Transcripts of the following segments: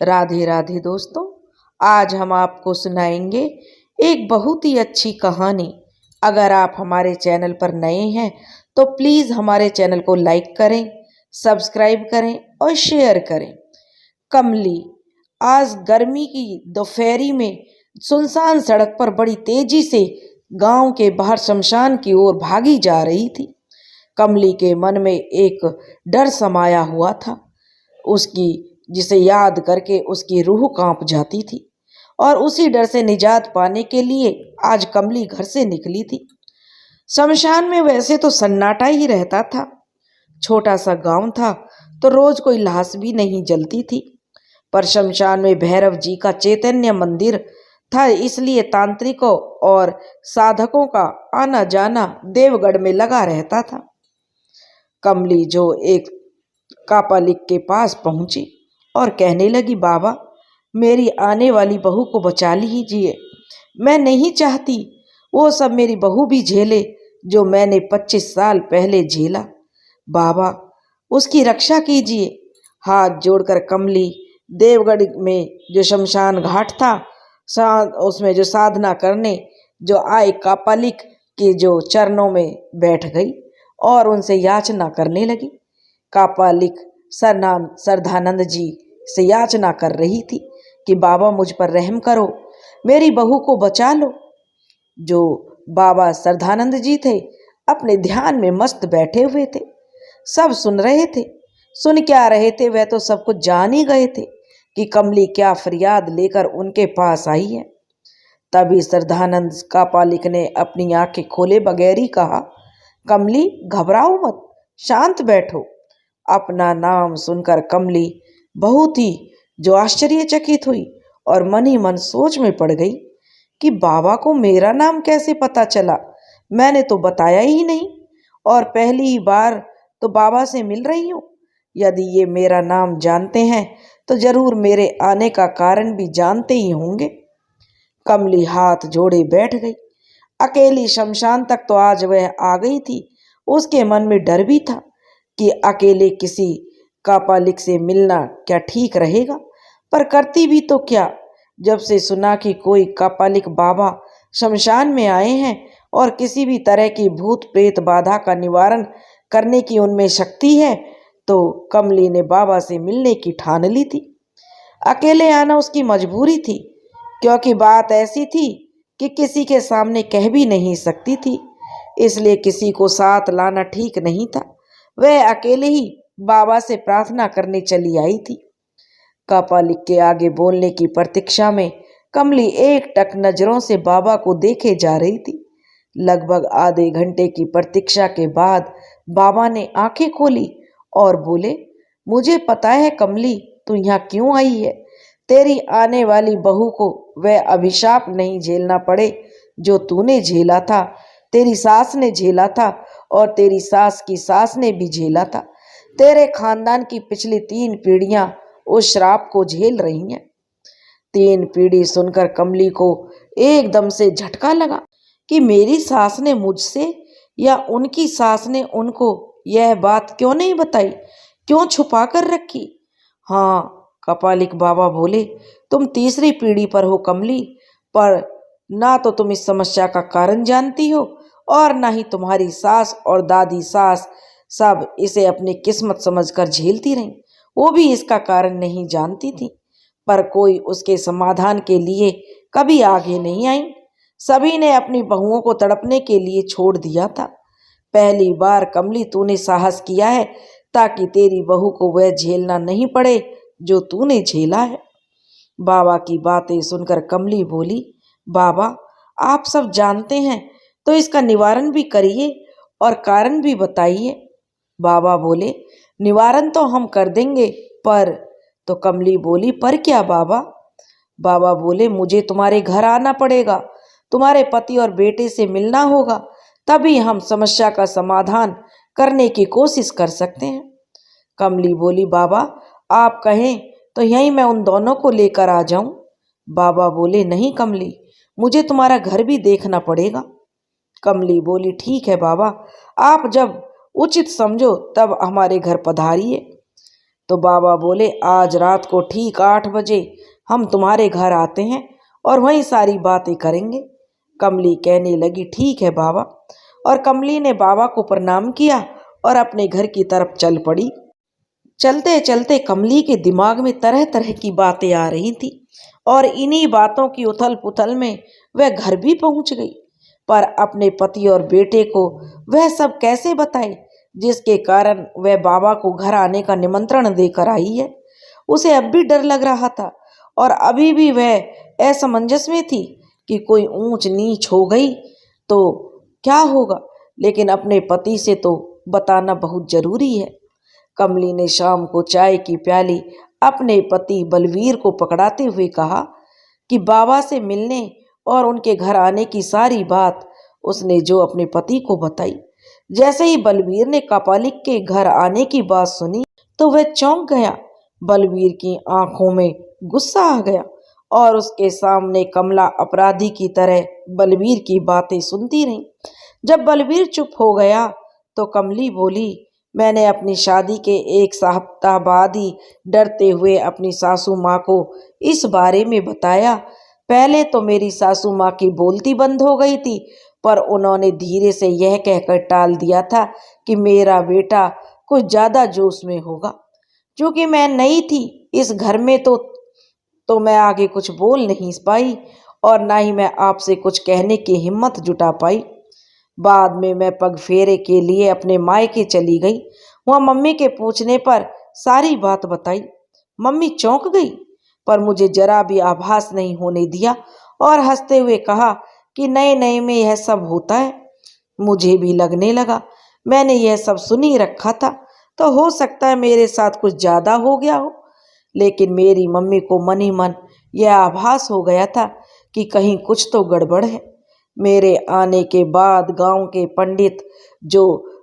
राधे राधे दोस्तों। आज हम आपको सुनाएंगे एक बहुत ही अच्छी कहानी। अगर आप हमारे चैनल पर नए हैं तो प्लीज़ हमारे चैनल को लाइक करें, सब्सक्राइब करें और शेयर करें। कमली आज गर्मी की दोपहरी में सुनसान सड़क पर बड़ी तेजी से गांव के बाहर शमशान की ओर भागी जा रही थी। कमली के मन में एक डर समाया हुआ था, उसकी जिसे याद करके उसकी रूह कांप जाती थी। और उसी डर से निजात पाने के लिए आज कमली घर से निकली थी। शमशान में वैसे तो सन्नाटा ही रहता था। छोटा सा गांव था तो रोज कोई लाश भी नहीं जलती थी, पर शमशान में भैरव जी का चैतन्य मंदिर था, इसलिए तांत्रिकों और साधकों का आना जाना देवगढ़ में लगा रहता था। कमली जो एक कापालिक के पास पहुंची और कहने लगी, बाबा मेरी आने वाली बहू को बचा लीजिए। मैं नहीं चाहती वो सब मेरी बहू भी झेले जो मैंने 25 साल पहले झेला। बाबा उसकी रक्षा कीजिए। हाथ जोड़कर कमली देवगढ़ में जो शमशान घाट था, उसमें जो साधना करने जो आए कापालिक के जो चरणों में बैठ गई और उनसे याचना करने लगी। कापालिक सरदानंद जी से याचना कर रही थी कि बाबा मुझ पर रहम करो, मेरी बहू को बचा लो। जो बाबा सरदानंद जी थे अपने ध्यान में मस्त बैठे हुए थे, सब सुन रहे थे। सुन क्या रहे थे, वह तो सब कुछ जान ही गए थे कि कमली क्या फरियाद लेकर उनके पास आई है। तभी सरदानंद कापालिक ने अपनी आंखें खोले बगैर ही कहा, कमली घबराओ मत, शांत बैठो। अपना नाम सुनकर कमली बहुत ही जो आश्चर्यचकित हुई और मन ही मन सोच में पड़ गई कि बाबा को मेरा नाम कैसे पता चला। मैंने तो बताया ही नहीं और पहली ही बार तो बाबा से मिल रही हूँ। यदि ये मेरा नाम जानते हैं तो जरूर मेरे आने का कारण भी जानते ही होंगे। कमली हाथ जोड़े बैठ गई। अकेली शमशान तक तो आज वह आ गई थी। उसके मन में डर भी था कि अकेले किसी कापालिक से मिलना क्या ठीक रहेगा, पर करती भी तो क्या। जब से सुना कि कोई कापालिक बाबा शमशान में आए हैं और किसी भी तरह की भूत प्रेत बाधा का निवारण करने की उनमें शक्ति है, तो कमली ने बाबा से मिलने की ठान ली थी। अकेले आना उसकी मजबूरी थी, क्योंकि बात ऐसी थी कि किसी के सामने कह भी नहीं सकती थी, इसलिए किसी को साथ लाना ठीक नहीं था। वह अकेले ही बाबा से प्रार्थना करने चली आई थी। कापालिक के आगे बोलने की प्रतीक्षा में कमली एकटक नजरों से बाबा को देखे जा रही थी। लगभग आधे घंटे की प्रतीक्षा के बाद बाबा ने आंखें खोली और बोले, मुझे पता है कमली तू यहाँ क्यों आई है। तेरी आने वाली बहू को वह अभिशाप नहीं झेलना पड़े जो तूने झेला था, तेरी सास ने झेला था और तेरी सास की सास ने भी झेला था। तेरे खानदान की पिछली 3 पीढ़ियां उस श्राप को झेल रही हैं। 3 पीढ़ी सुनकर कमली को एकदम से झटका लगा कि मेरी सास ने मुझसे या उनकी सास ने उनको यह बात क्यों नहीं बताई, क्यों छुपा कर रखी। हाँ, कपालिक बाबा बोले, तुम तीसरी पीढ़ी पर हो कमली, पर ना तो तुम इस समस्या का कारण जानती हो और ना ही तुम्हारी सास और दादी सास सब इसे अपनी किस्मत समझकर झेलती रहीं। वो भी इसका कारण नहीं जानती थी, पर कोई उसके समाधान के लिए कभी आगे नहीं आई। सभी ने अपनी बहुओं को तड़पने के लिए छोड़ दिया था। पहली बार कमली तूने साहस किया है ताकि तेरी बहू को वह झेलना नहीं पड़े जो तूने झेला है। बाबा की बातें सुनकर कमली बोली, बाबा आप सब जानते हैं तो इसका निवारण भी करिए और कारण भी बताइए। बाबा बोले, निवारण तो हम कर देंगे, पर। तो कमली बोली, पर क्या बाबा। बाबा बोले, मुझे तुम्हारे घर आना पड़ेगा, तुम्हारे पति और बेटे से मिलना होगा, तभी हम समस्या का समाधान करने की कोशिश कर सकते हैं। कमली बोली, बाबा आप कहें तो यहीं मैं उन दोनों को लेकर आ जाऊं। बाबा बोले, नहीं कमली, मुझे तुम्हारा घर भी देखना पड़ेगा। कमली बोली, ठीक है बाबा, आप जब उचित समझो तब हमारे घर पधारिए। तो बाबा बोले, आज रात को ठीक 8 बजे हम तुम्हारे घर आते हैं और वहीं सारी बातें करेंगे। कमली कहने लगी, ठीक है बाबा। और कमली ने बाबा को प्रणाम किया और अपने घर की तरफ चल पड़ी। चलते चलते कमली के दिमाग में तरह तरह की बातें आ रही थी और इन्हीं बातों की उथल पुथल में वह घर भी पहुंच गई। पर अपने पति और बेटे को वह सब कैसे बताए, जिसके कारण वह बाबा को घर आने का निमंत्रण देकर आई है। उसे अब भी डर लग रहा था और अभी भी वह असमंजस में थी कि कोई ऊंच नीच हो गई तो क्या होगा, लेकिन अपने पति से तो बताना बहुत जरूरी है। कमली ने शाम को चाय की प्याली अपने पति बलवीर को पकड़ाते हुए कहा कि बाबा से मिलने और उनके घर आने की सारी बात उसने जो अपने पति को बताई। जैसे ही बलवीर ने कापालिक के घर आने की बात सुनी तो वह चौंक गया। बलवीर की आंखों में गुस्सा आ गया और उसके सामने कमला अपराधी की तरह बलवीर की बातें सुनती रही। जब बलवीर चुप हो गया तो कमली बोली, मैंने अपनी शादी के 1 सप्ताह बाद ही डरते हुए अपनी सासू माँ को इस बारे में बताया। पहले तो मेरी सासू माँ की बोलती बंद हो गई थी, पर उन्होंने धीरे से यह कहकर टाल दिया था कि मेरा बेटा कुछ ज़्यादा जोश में होगा। क्योंकि मैं नई थी इस घर में तो मैं आगे कुछ बोल नहीं पाई और ना ही मैं आपसे कुछ कहने की हिम्मत जुटा पाई। बाद में मैं पग फेरे के लिए अपने मायके चली गई। वहाँ मम्मी के पूछने पर सारी बात बताई। मम्मी चौंक गई, पर मुझे जरा भी आभास नहीं होने दिया और हंसते हुए कहा कि नए नए में यह सब होता है। मुझे भी लगने लगा मैंने यह सब सुन ही रखा था, तो हो सकता है मेरे साथ कुछ ज़्यादा हो गया हो। लेकिन मेरी मम्मी को मन ही मन यह आभास हो गया था कि कहीं कुछ तो गड़बड़ है। मेरे आने के बाद गांव के पंडित जो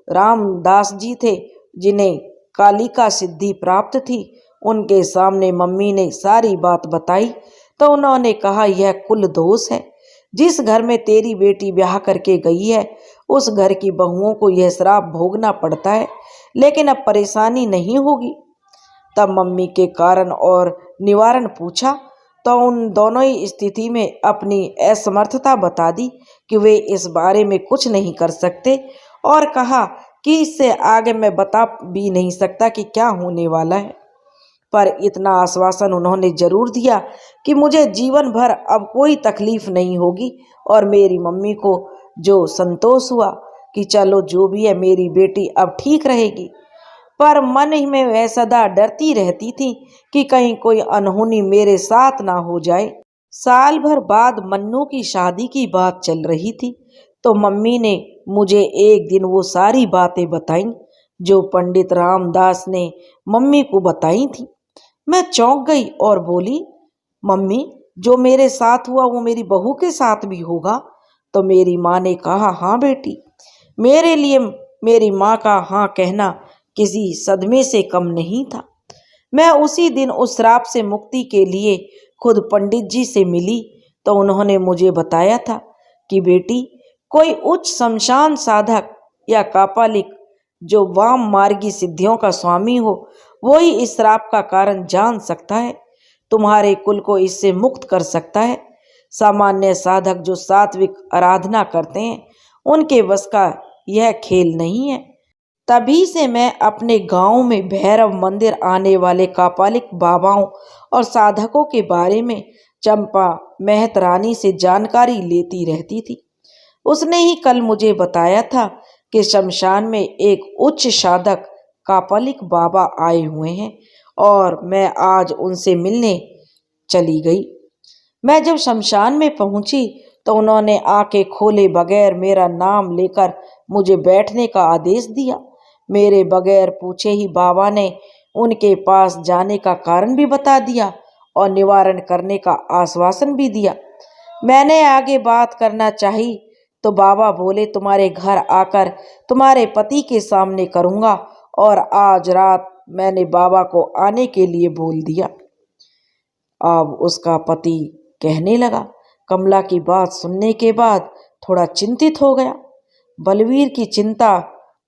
रामदास जी थे, जिन्हें कालिका सिद्धि प्राप्त थी, उनके सामने मम्मी ने सारी बात बताई तो उन्होंने कहा, यह कुल दोष है। जिस घर में तेरी बेटी ब्याह करके गई है उस घर की बहुओं को यह श्राप भोगना पड़ता है, लेकिन अब परेशानी नहीं होगी। तब मम्मी के कारण और निवारण पूछा तो उन दोनों ही स्थिति में अपनी असमर्थता बता दी कि वे इस बारे में कुछ नहीं कर सकते और कहा कि इससे आगे मैं बता भी नहीं सकता कि क्या होने वाला है। पर इतना आश्वासन उन्होंने जरूर दिया कि मुझे जीवन भर अब कोई तकलीफ नहीं होगी और मेरी मम्मी को जो संतोष हुआ कि चलो जो भी है मेरी बेटी अब ठीक रहेगी। पर मन ही में वह सदा डरती रहती थी कि कहीं कोई अनहोनी मेरे साथ ना हो जाए। साल भर बाद मन्नू की शादी की बात चल रही थी तो मम्मी ने मुझे एक दिन वो सारी बातें बताई जो पंडित रामदास ने मम्मी को बताई थी। मैं चौंक गई और बोली, मम्मी जो मेरे साथ हुआ वो मेरी बहू के साथ भी होगा? तो मेरी माँ ने कहा, हाँ बेटी, मेरे लिए मेरी माँ का हाँ कहना किसी सदमे से कम नहीं था। मैं उसी दिन उस श्राप से मुक्ति के लिए खुद पंडित जी से मिली तो उन्होंने मुझे बताया था कि बेटी, कोई उच्च शमशान साधक या कापालिक जो वाम मार्गी सिद्धियों का स्वामी हो वो ही इस श्राप का कारण जान सकता है, तुम्हारे कुल को इससे मुक्त कर सकता है। सामान्य साधक जो सात्विक आराधना करते हैं उनके बस का यह खेल नहीं है। तभी से मैं अपने गांव में भैरव मंदिर आने वाले कापालिक बाबाओं और साधकों के बारे में चंपा महत रानी से जानकारी लेती रहती थी। उसने ही कल मुझे बताया था कि शमशान में एक उच्च साधक कापालिक बाबा आए हुए हैं और मैं आज उनसे मिलने चली गई। मैं जब शमशान में पहुंची तो उन्होंने आंखें खोले बगैर मेरा नाम लेकर मुझे बैठने का आदेश दिया। मेरे बगैर पूछे ही बाबा ने उनके पास जाने का कारण भी बता दिया और निवारण करने का आश्वासन भी दिया। मैंने आगे बात करना चाही तो बाबा बोले, तुम्हारे घर आकर तुम्हारे पति के सामने करूँगा और आज रात मैंने बाबा को आने के लिए बोल दिया। अब उसका पति कहने लगा। कमला की बात सुनने के बाद थोड़ा चिंतित हो गया। बलवीर की चिंता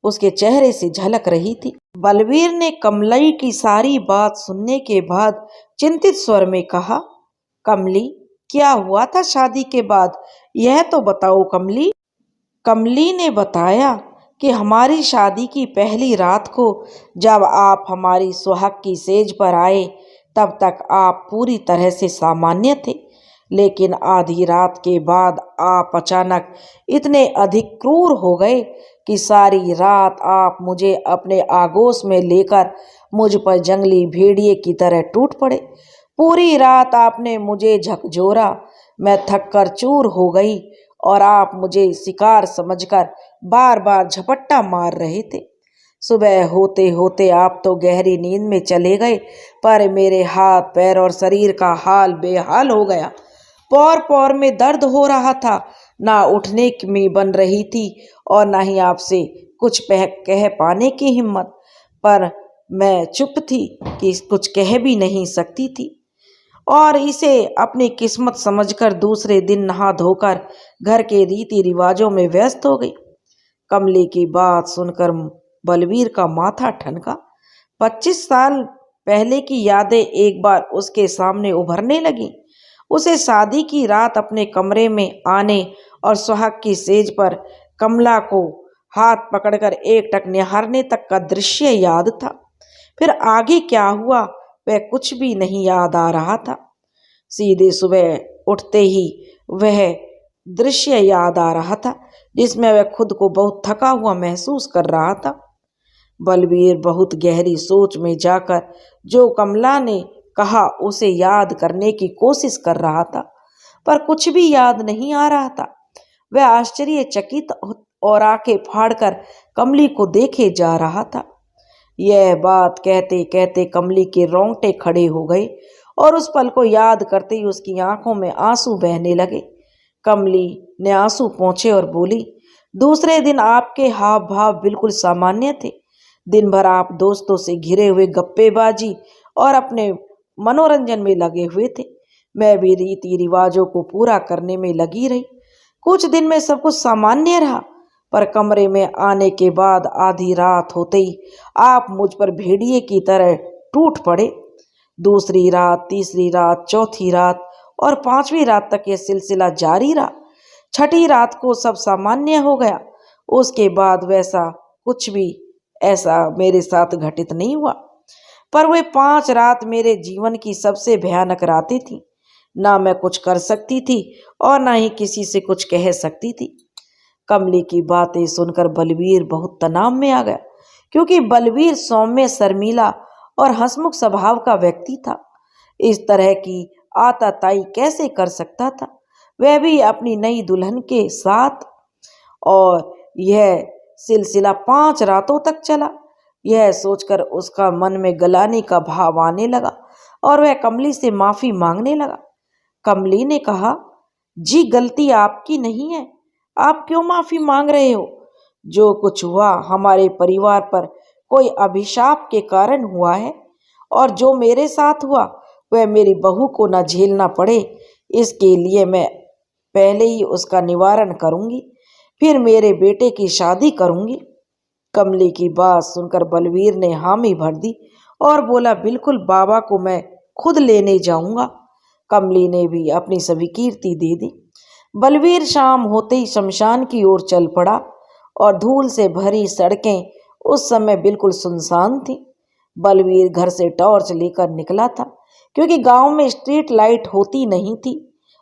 उसके चेहरे से झलक रही थी। बलवीर ने कमली की सारी बात सुनने के बाद चिंतित स्वर में कहा, कमली, क्या हुआ था शादी के बाद, यह तो बताओ कमली। कमली ने बताया कि हमारी शादी की पहली रात को जब आप हमारी सुहाग की सेज पर आए तब तक आप पूरी तरह से सामान्य थे, लेकिन आधी रात के बाद आप अचानक इतने अधिक क्रूर हो गए कि सारी रात आप मुझे अपने आगोश में लेकर मुझ पर जंगली भेड़िए की तरह टूट पड़े। पूरी रात आपने मुझे झकझोरा, मैं थक कर चूर हो गई और आप मुझे शिकार समझकर बार बार झपट्टा मार रहे थे। सुबह होते होते आप तो गहरी नींद में चले गए, पर मेरे हाथ पैर और शरीर का हाल बेहाल हो गया। पौर पौर में दर्द हो रहा था, ना उठने में बन रही थी और ना ही आपसे कुछ कह पाने की हिम्मत। पर मैं चुप थी कि कुछ कह भी नहीं सकती थी और इसे अपनी किस्मत समझकर दूसरे दिन नहा धोकर घर के रीति रिवाजों में व्यस्त हो गई। कमली की बात सुनकर बलवीर का माथा ठनका। 25 साल पहले की यादें एक बार उसके सामने उभरने लगी। उसे शादी की रात अपने कमरे में आने और सुहाग की सेज पर कमला को हाथ पकड़कर एकटक निहारने तक का दृश्य याद था। फिर आगे क्या हुआ वह कुछ भी नहीं याद आ रहा था। सीधे सुबह उठते ही वह दृश्य याद आ रहा था जिसमें वह खुद को बहुत थका हुआ महसूस कर रहा था। बलवीर बहुत गहरी सोच में जाकर जो कमला ने कहा उसे याद करने की कोशिश कर रहा था, पर कुछ भी याद नहीं आ रहा था। वह आश्चर्यचकित और आंखें फाड़कर कमली को देखे जा रहा था। यह बात कहते कहते कमली के रोंगटे खड़े हो गए और उस पल को याद करते ही उसकी आंखों में आंसू बहने लगे। कमली ने आंसू पोंछे और बोली, दूसरे दिन आपके हाव भाव बिल्कुल सामान्य थे। दिन भर आप दोस्तों से घिरे हुए गप्पेबाजी और अपने मनोरंजन में लगे हुए थे। मैं भी रीति रिवाजों को पूरा करने में लगी रही। कुछ दिन में सब कुछ सामान्य रहा, पर कमरे में आने के बाद आधी रात होते ही आप मुझ पर भेड़िए की तरह टूट पड़े। दूसरी रात, तीसरी रात, चौथी रात और 5वीं रात तक यह सिलसिला जारी रहा। छठी रात को सब सामान्य हो गया। उसके बाद वैसा कुछ भी ऐसा मेरे साथ घटित नहीं हुआ, पर वे 5 रात मेरे जीवन की सबसे भयानक रातें थी। ना मैं कुछ कर सकती थी और ना ही किसी से कुछ कह सकती थी। कमली की बातें सुनकर बलवीर बहुत तनाव में आ गया, क्योंकि बलवीर सौम्य, शर्मीला और हंसमुख स्वभाव का व्यक्ति था। इस तरह की आताताई कैसे कर सकता था, वह भी अपनी नई दुल्हन के साथ। और यह सिलसिला 5 रातों तक चला। यह सोचकर उसका मन में गलानी का भाव आने लगा और वह कमली से माफी मांगने लगा। कमली ने कहा, जी गलती आपकी नहीं है, आप क्यों माफी मांग रहे हो? जो कुछ हुआ हमारे परिवार पर कोई अभिशाप के कारण हुआ है, और जो मेरे साथ हुआ वह मेरी बहू को न झेलना पड़े, इसके लिए मैं पहले ही उसका निवारण करूंगी, फिर मेरे बेटे की शादी करूंगी। कमली की बात सुनकर बलवीर ने हामी भर दी और बोला, बिल्कुल बाबा को मैं खुद लेने जाऊंगा। कमली ने भी अपनी स्वीकृति दे दी। बलवीर शाम होते ही शमशान की ओर चल पड़ा और धूल से भरी सड़कें उस समय बिल्कुल सुनसान थी। बलवीर घर से टॉर्च लेकर निकला था, क्योंकि गांव में स्ट्रीट लाइट होती नहीं थी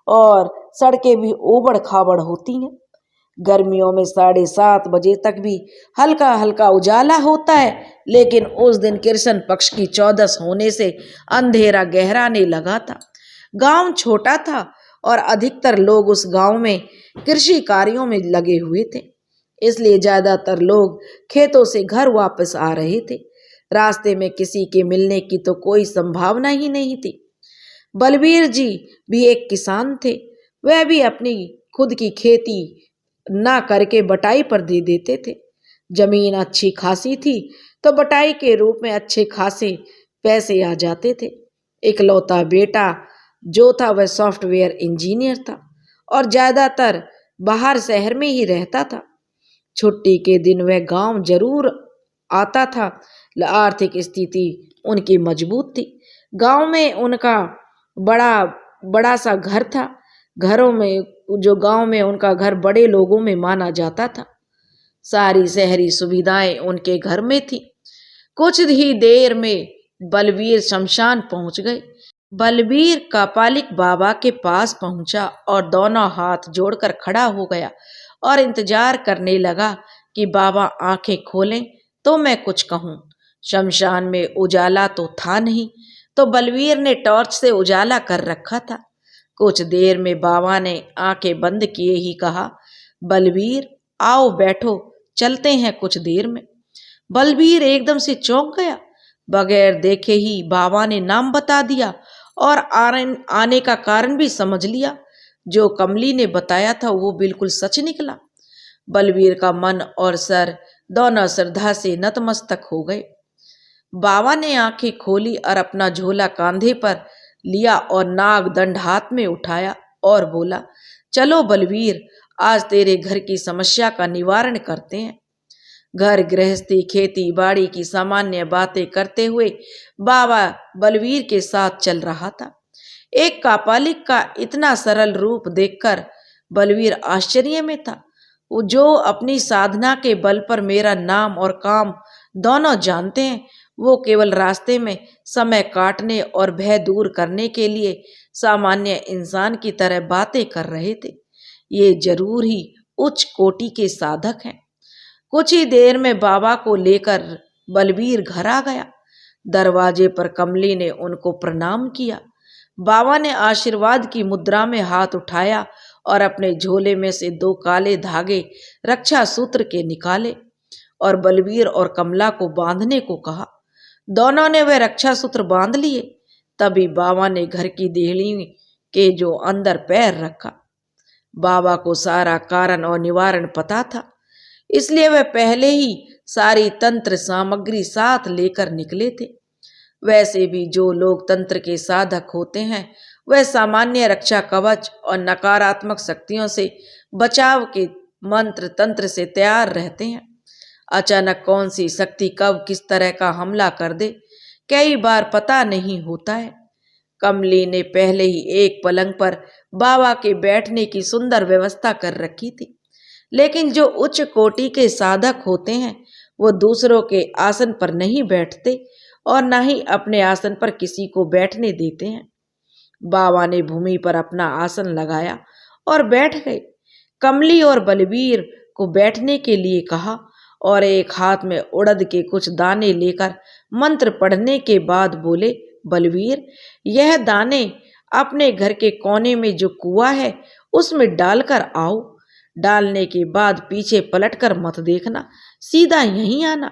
और सड़कें भी ओबड़ खाबड़ होती हैं। गर्मियों में 7:30 बजे तक भी हल्का हल्का उजाला होता है, लेकिन उस दिन कृष्ण पक्ष की 14 होने से अंधेरा गहराने लगा था। गांव छोटा था और अधिकतर लोग उस गांव में कृषि कार्यों में लगे हुए थे, इसलिए ज्यादातर लोग खेतों से घर वापस आ रहे थे। रास्ते में किसी के मिलने की तो कोई संभावना ही नहीं थी। बलवीर जी भी एक किसान थे। वह भी अपनी खुद की खेती ना करके बटाई पर दे देते थे। जमीन अच्छी खासी थी तो बटाई के रूप में अच्छे खासे पैसे आ जाते थे। इकलौता बेटा जो था वह सॉफ्टवेयर इंजीनियर था और ज्यादातर बाहर शहर में ही रहता था। छुट्टी के दिन वह गांव जरूर आता था। आर्थिक स्थिति उनकी मजबूत थी। गांव में उनका बड़ा बड़ा सा घर था। घरों में जो गांव में उनका घर बड़े लोगों में माना जाता था। सारी शहरी सुविधाएं उनके घर में थी। कुछ ही देर में बलवीर शमशान पहुंच गए। बलवीर कापालिक बाबा के पास पहुंचा और दोनों हाथ जोड़कर खड़ा हो गया और इंतजार करने लगा कि बाबा आंखें खोलें तो मैं कुछ कहूं। शमशान में उजाला तो था नहीं, तो बलवीर ने टॉर्च से उजाला कर रखा था। कुछ देर में बाबा ने आंखें बंद किए ही कहा, बलवीर आओ बैठो, चलते हैं कुछ देर में। बलवीर एकदम से चौंक गया। बगैर देखे ही बाबा ने नाम बता दिया और आने का कारण भी समझ लिया। जो कमली ने बताया था वो बिल्कुल सच निकला। बलवीर का मन और सर दोनों श्रद्धा से नतमस्तक हो गए। बाबा ने आंखें खोली और अपना झोला कांधे पर लिया और नाग दंड हाथ में उठाया और बोला, चलो बलवीर, आज तेरे घर की समस्या का निवारण करते हैं। घर गृहस्थी खेती बाड़ी की सामान्य बातें करते हुए बाबा बलवीर के साथ चल रहा था। एक कापालिक का इतना सरल रूप देखकर बलवीर आश्चर्य में था। वो जो अपनी साधना के बल पर मेरा नाम और काम दोनों जानते हैं, वो केवल रास्ते में समय काटने और भय दूर करने के लिए सामान्य इंसान की तरह बातें कर रहे थे। ये जरूर ही उच्च कोटि के साधक हैं। कुछ ही देर में बाबा को लेकर बलवीर घर आ गया। दरवाजे पर कमली ने उनको प्रणाम किया। बाबा ने आशीर्वाद की मुद्रा में हाथ उठाया और अपने झोले में से 2 काले धागे रक्षा सूत्र के निकाले और बलवीर और कमला को बांधने को कहा। दोनों ने वह रक्षा सूत्र बांध लिए। तभी बाबा ने घर की देहली के जो अंदर पैर रखा। बाबा को सारा कारण और निवारण पता था, इसलिए वह पहले ही सारी तंत्र सामग्री साथ लेकर निकले थे। वैसे भी जो लोग तंत्र के साधक होते हैं वह सामान्य रक्षा कवच और नकारात्मक शक्तियों से बचाव के मंत्र तंत्र से तैयार रहते हैं। अचानक कौन सी शक्ति कब किस तरह का हमला कर दे, कई बार पता नहीं होता है। कमली ने पहले ही एक पलंग पर बाबा के बैठने की सुंदर व्यवस्था कर रखी थी, लेकिन जो उच्च कोटि के साधक होते हैं वो दूसरों के आसन पर नहीं बैठते और न ही अपने आसन पर किसी को बैठने देते हैं। बाबा ने भूमि पर अपना आसन लगाया और बैठ गए। कमली और बलवीर को बैठने के लिए कहा और एक हाथ में उड़द के कुछ दाने लेकर मंत्र पढ़ने के बाद बोले, बलवीर, यह दाने अपने घर के कोने में जो कुआं है उसमें डालकर आओ। डालने के बाद पीछे पलटकर मत देखना, सीधा यहीं आना।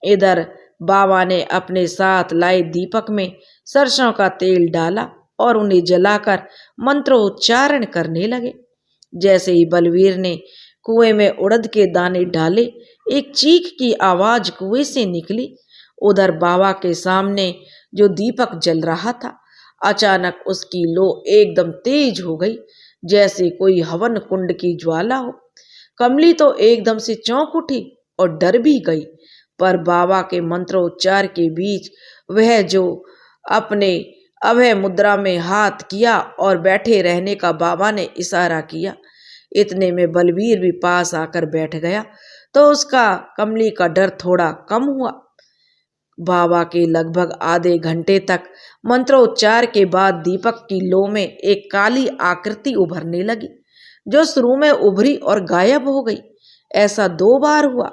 इधर बाबा ने अपने साथ लाए दीपक में सरसों का तेल डाला और उन्हें जलाकर मंत्रोच्चारण करने लगे। जैसे ही बलवीर ने कुएं में उड़द के दाने डाले, एक चीख की आवाज कुएं से निकली। उधर बाबा के सामने जो दीपक जल रहा था, अचानक उसकी लो एकदम तेज हो गई, जैसे कोई हवन कुंड की ज्वाला हो। कमली तो एकदम से चौंक उठी और डर भी गई, पर बाबा के मंत्रोच्चार के बीच वह जो अपने अभय मुद्रा में हाथ किया और बैठे रहने का बाबा ने इशारा किया। इतने में बलवीर भी पास आकर बैठ गया तो उसका कमली का डर थोड़ा कम हुआ। बाबा के लगभग आधे घंटे तक मंत्रोच्चार के बाद दीपक की लो में एक काली आकृति उभरने लगी, जो शुरू में उभरी और गायब हो गई। ऐसा 2 बार हुआ,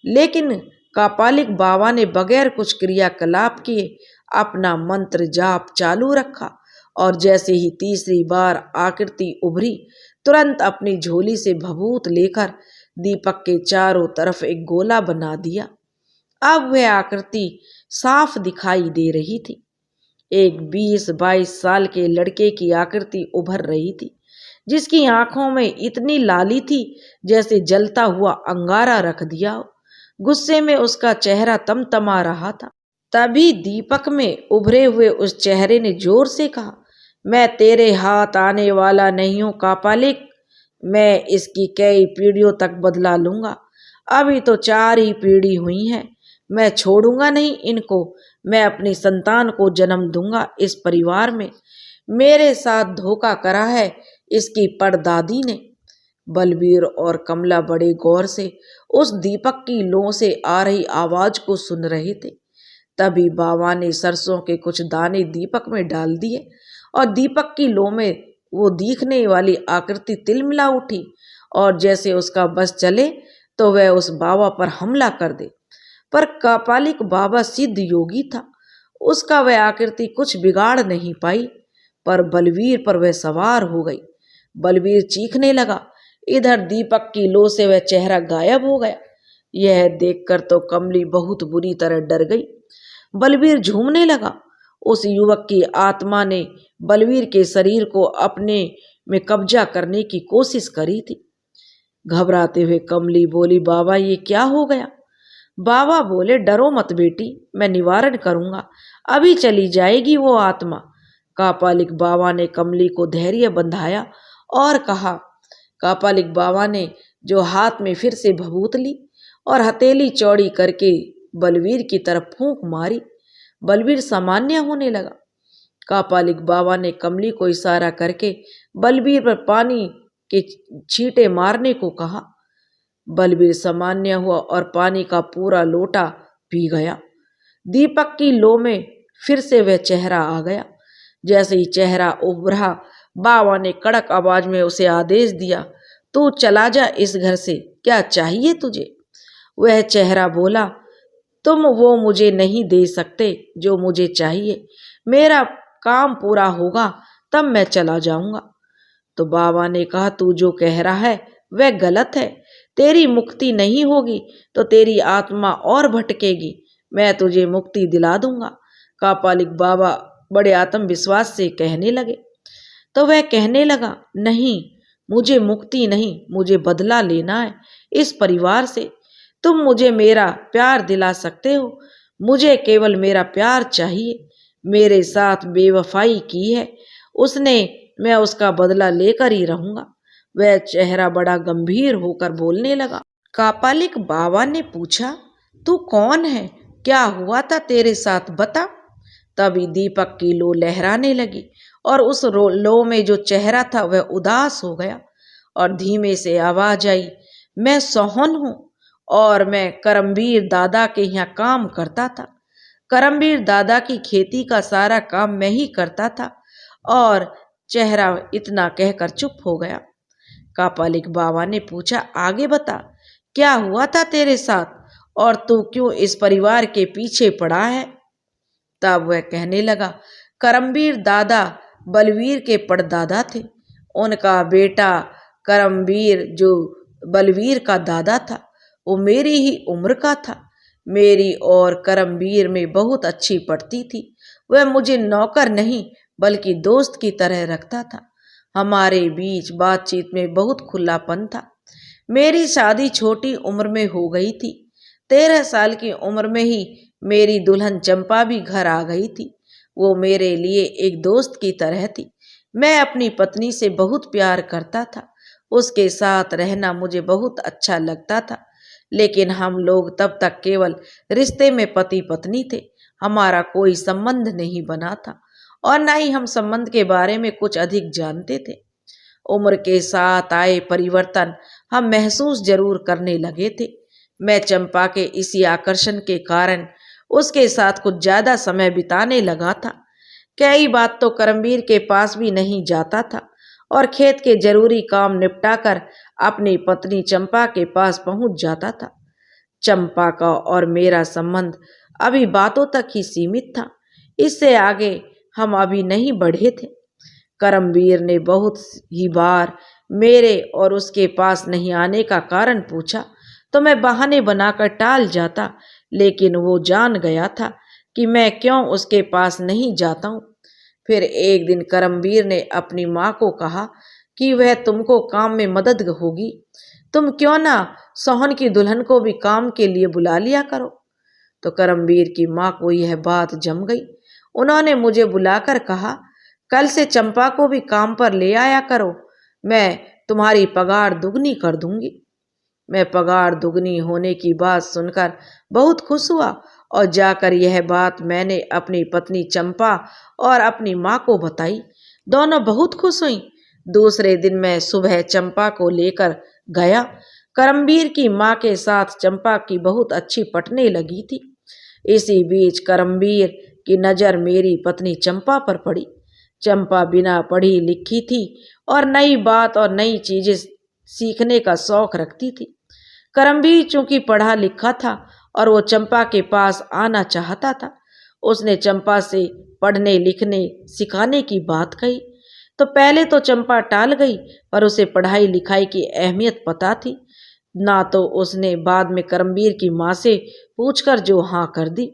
लेकिन कापालिक बाबा ने बगैर कुछ क्रियाकलाप किए अपना मंत्र जाप चालू रखा और जैसे ही तीसरी बार आकृति उभरी, तुरंत अपनी झोली से भभूत लेकर दीपक के चारों तरफ एक गोला बना दिया। अब वह आकृति साफ दिखाई दे रही थी। एक 20-22 साल के लड़के की आकृति उभर रही थी, जिसकी आंखों में इतनी लाली थी जैसे जलता हुआ अंगारा रख दिया हो। गुस्से में उसका चेहरा तमतमा रहा था। तभी दीपक में उभरे हुए उस चेहरे ने जोर से कहा, मैं तेरे हाथ आने वाला नहीं हूं कापालिक, मैं इसकी कई पीढ़ियों तक बदला लूंगा। अभी तो 4 ही पीढ़ी हुई हैं। मैं छोड़ूंगा नहीं इनको। मैं अपनी संतान को जन्म दूंगा इस परिवार में। मेरे साथ धोखा करा है इसकी परदादी ने। बलबीर और कमला बड़े गौर से उस दीपक की लौ से आ रही आवाज को सुन रहे थे। तभी बाबा ने सरसों के कुछ दाने दीपक में डाल दिए और दीपक की लौ में वो दिखने वाली आकृति तिलमिला उठी और जैसे उसका बस चले तो वह उस बाबा पर हमला कर दे। पर कापालिक बाबा सिद्ध योगी था, उसका वह आकृति कुछ बिगाड़ नहीं पाई। पर बलवीर पर वह सवार हो गई। बलवीर चीखने लगा। इधर दीपक की लो से वह चेहरा गायब हो गया। यह देखकर तो कमली बहुत बुरी तरह डर गई। बलवीर झूमने लगा। उस युवक की आत्मा ने बलवीर के शरीर को अपने में कब्जा करने की कोशिश करी थी। घबराते हुए कमली बोली, बाबा ये क्या हो गया? बाबा बोले, डरो मत बेटी, मैं निवारण करूंगा, अभी चली जाएगी वो आत्मा। कापालिक बाबा ने कमली को धैर्य बंधाया और कहा। कापालिक बाबा ने जो हाथ में फिर से भभूत ली और हथेली चौड़ी करके बलवीर की तरफ फूंक मारी। बलवीर सामान्य होने लगा। कापालिक बाबा ने कमली को इशारा करके बलवीर पर पानी के छींटे मारने को कहा। बलवीर सामान्य हुआ और पानी का पूरा लोटा पी गया। दीपक की लो में फिर से वह चेहरा आ गया। जैसे ही चेहरा उभरा, बाबा ने कड़क आवाज में उसे आदेश दिया, तू चला जा इस घर से, क्या चाहिए तुझे? वह चेहरा बोला, तुम वो मुझे नहीं दे सकते जो मुझे चाहिए, मेरा काम पूरा होगा तब मैं चला जाऊंगा। तो बाबा ने कहा, तू जो कह रहा है वह गलत है, तेरी मुक्ति नहीं होगी तो तेरी आत्मा और भटकेगी, मैं तुझे मुक्ति दिला दूंगा। कापालिक बाबा बड़े आत्मविश्वास से कहने लगे। तो वह कहने लगा, नहीं, मुझे मुक्ति नहीं, मुझे बदला लेना है इस परिवार से। तुम मुझे मेरा प्यार दिला सकते हो, मुझे केवल मेरा प्यार चाहिए। मेरे साथ बेवफाई की है उसने, मैं उसका बदला लेकर ही रहूंगा। वह चेहरा बड़ा गंभीर होकर बोलने लगा। कापालिक बाबा ने पूछा, तू कौन है, क्या हुआ था तेरे साथ, बता। तभी दीपक की लो लहराने लगी और उस लो में जो चेहरा था वह उदास हो गया और धीमे से आवाज आई, मैं सोहन हूँ और मैं करमवीर दादा के यहाँ काम करता था। करमवीर दादा की खेती का सारा काम मैं ही करता था। और चेहरा इतना कहकर चुप हो गया। कापालिक बाबा ने पूछा, आगे बता, क्या हुआ था तेरे साथ और तू क्यों इस परिवार के पीछे पड़ा है? तब वह कहने लगा, करमवीर दादा बलवीर के परदादा थे। उनका बेटा करमवीर जो बलवीर का दादा था वो मेरी ही उम्र का था। मेरी और करमवीर में बहुत अच्छी पड़ती थी। वह मुझे नौकर नहीं बल्कि दोस्त की तरह रखता था। हमारे बीच बातचीत में बहुत खुलापन था। मेरी शादी छोटी उम्र में हो गई थी। 13 साल की उम्र में ही मेरी दुल्हन चंपा भी घर आ गई थी। वो मेरे लिए एक दोस्त की तरह थी। मैं अपनी पत्नी से बहुत प्यार करता था। उसके साथ रहना मुझे बहुत अच्छा लगता था। लेकिन हम लोग तब तक केवल रिश्ते में पति पत्नी थे। हमारा कोई संबंध नहीं बना था और न ही हम संबंध के बारे में कुछ अधिक जानते थे। उम्र के साथ आए परिवर्तन हम महसूस जरूर करने लगे थे। मैं चंपा के इसी आकर्षण के कारण उसके साथ कुछ ज्यादा समय बिताने लगा था। कई बात तो करमवीर के पास भी नहीं जाता था और खेत के जरूरी काम निपटाकर अपनी पत्नी चंपा के पास पहुंच जाता था। चंपा का और मेरा संबंध अभी बातों तक ही सीमित था, इससे आगे हम अभी नहीं बढ़े थे। करमवीर ने बहुत ही बार मेरे और उसके पास नहीं आने का कारण पूछा तो मैं बहाने बनाकर टाल जाता, लेकिन वो जान गया था कि मैं क्यों उसके पास नहीं जाता हूँ। फिर एक दिन करमवीर ने अपनी माँ को कहा कि वह तुमको काम में मदद होगी, तुम क्यों ना सोहन की दुल्हन को भी काम के लिए बुला लिया करो। तो करमवीर की माँ को यह बात जम गई। उन्होंने मुझे बुलाकर कहा, कल से चंपा को भी काम पर ले आया करो, मैं तुम्हारी पगार दुगनी कर दूंगी। मैं पगार दुगनी होने की बात सुनकर बहुत खुश हुआ और जाकर यह बात मैंने अपनी पत्नी चंपा और अपनी माँ को बताई। दोनों बहुत खुश हुई। दूसरे दिन मैं सुबह चंपा को लेकर गया। करमवीर की माँ के साथ चंपा की बहुत अच्छी पटने लगी थी। इसी बीच करमवीर की नज़र मेरी पत्नी चंपा पर पड़ी। चंपा बिना पढ़ी लिखी थी और नई बात और नई चीजें सीखने का शौक रखती थी। करमवीर चूंकि पढ़ा लिखा था और वो चंपा के पास आना चाहता था। उसने चंपा से पढ़ने लिखने सिखाने की बात कही तो पहले तो चंपा टाल गई, पर उसे पढ़ाई लिखाई की अहमियत पता थी ना, तो उसने बाद में करमवीर की माँ से पूछकर जो हाँ कर दी।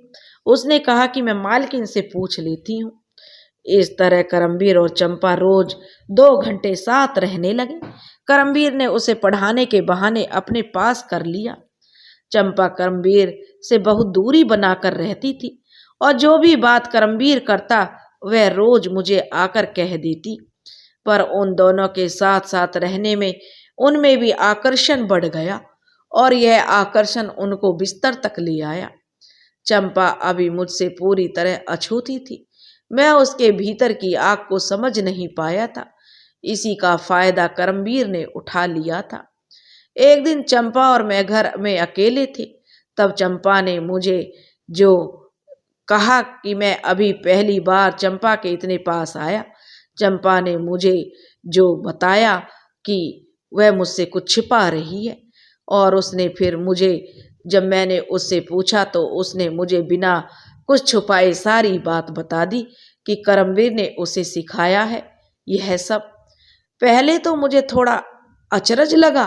उसने कहा कि मैं मालकिन से पूछ लेती हूँ। इस तरह करमवीर और चंपा रोज 2 घंटे साथ रहने लगे। करमवीर ने उसे पढ़ाने के बहाने अपने पास कर लिया। चंपा करमवीर से बहुत दूरी बनाकर रहती थी और जो भी बात करमवीर करता वह रोज मुझे आकर कह देती। पर उन दोनों के साथ साथ रहने में उनमें भी आकर्षण बढ़ गया और यह आकर्षण उनको बिस्तर तक ले आया। चंपा अभी मुझसे पूरी तरह अछूती थी। मैं उसके भीतर की आग को समझ नहीं पाया था। इसी का फायदा करमवीर ने उठा लिया था। एक दिन चंपा और मैं घर में अकेले थे। तब चंपा ने मुझे जो कहा कि मैं अभी पहली बार चंपा के इतने पास आया। चंपा ने मुझे जो बताया कि वह मुझसे कुछ छिपा रही है और उसने फिर मुझे, जब मैंने उससे पूछा तो उसने मुझे बिना कुछ छुपाए सारी बात बता दी कि करमवीर ने उसे सिखाया है यह सब। पहले तो मुझे थोड़ा अचरज लगा,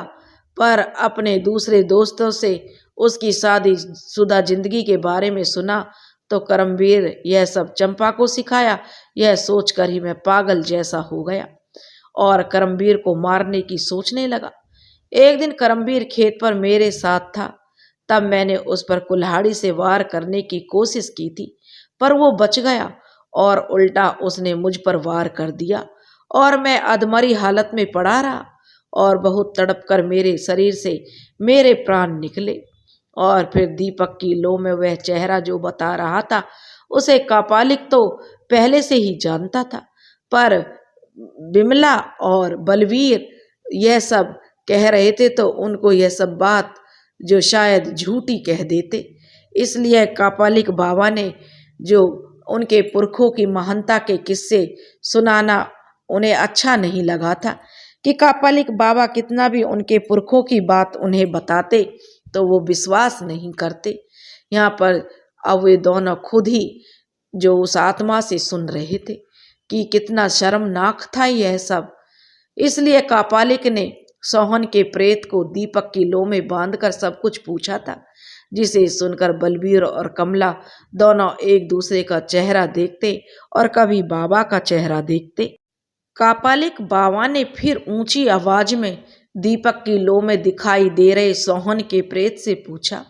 पर अपने दूसरे दोस्तों से उसकी शादीशुदा जिंदगी के बारे में सुना तो करमवीर यह सब चंपा को सिखाया, यह सोचकर ही मैं पागल जैसा हो गया और करमवीर को मारने की सोचने लगा। एक दिन करमवीर खेत पर मेरे साथ था। तब मैंने उस पर कुल्हाड़ी से वार करने की कोशिश की थी, पर वो बच गया और उल्टा उसने मुझ पर वार कर दिया और मैं अधमरी हालत में पड़ा रहा और बहुत तड़प कर मेरे शरीर से मेरे प्राण निकले। और फिर दीपक की लो में वह चेहरा जो बता रहा था उसे कापालिक तो पहले से ही जानता था, पर बिमला और बलवीर यह सब कह रहे थे तो उनको यह सब बात जो शायद झूठी कह देते। इसलिए कापालिक बाबा ने जो उनके पुरखों की महानता के किस्से सुनाना उन्हें अच्छा नहीं लगा था कि कापालिक बाबा कितना भी उनके पुरखों की बात उन्हें बताते तो वो विश्वास नहीं करते। यहाँ पर अब वे दोनों खुद ही जो उस आत्मा से सुन रहे थे कि कितना शर्मनाक था यह सब। इसलिए कापालिक ने सोहन के प्रेत को दीपक की लो में बांधकर सब कुछ पूछा था, जिसे सुनकर बलबीर और कमला दोनों एक दूसरे का चेहरा देखते और कभी बाबा का चेहरा देखते। कापालिक बाबा ने फिर ऊंची आवाज में दीपक की लो में दिखाई दे रहे सोहन के प्रेत से पूछा,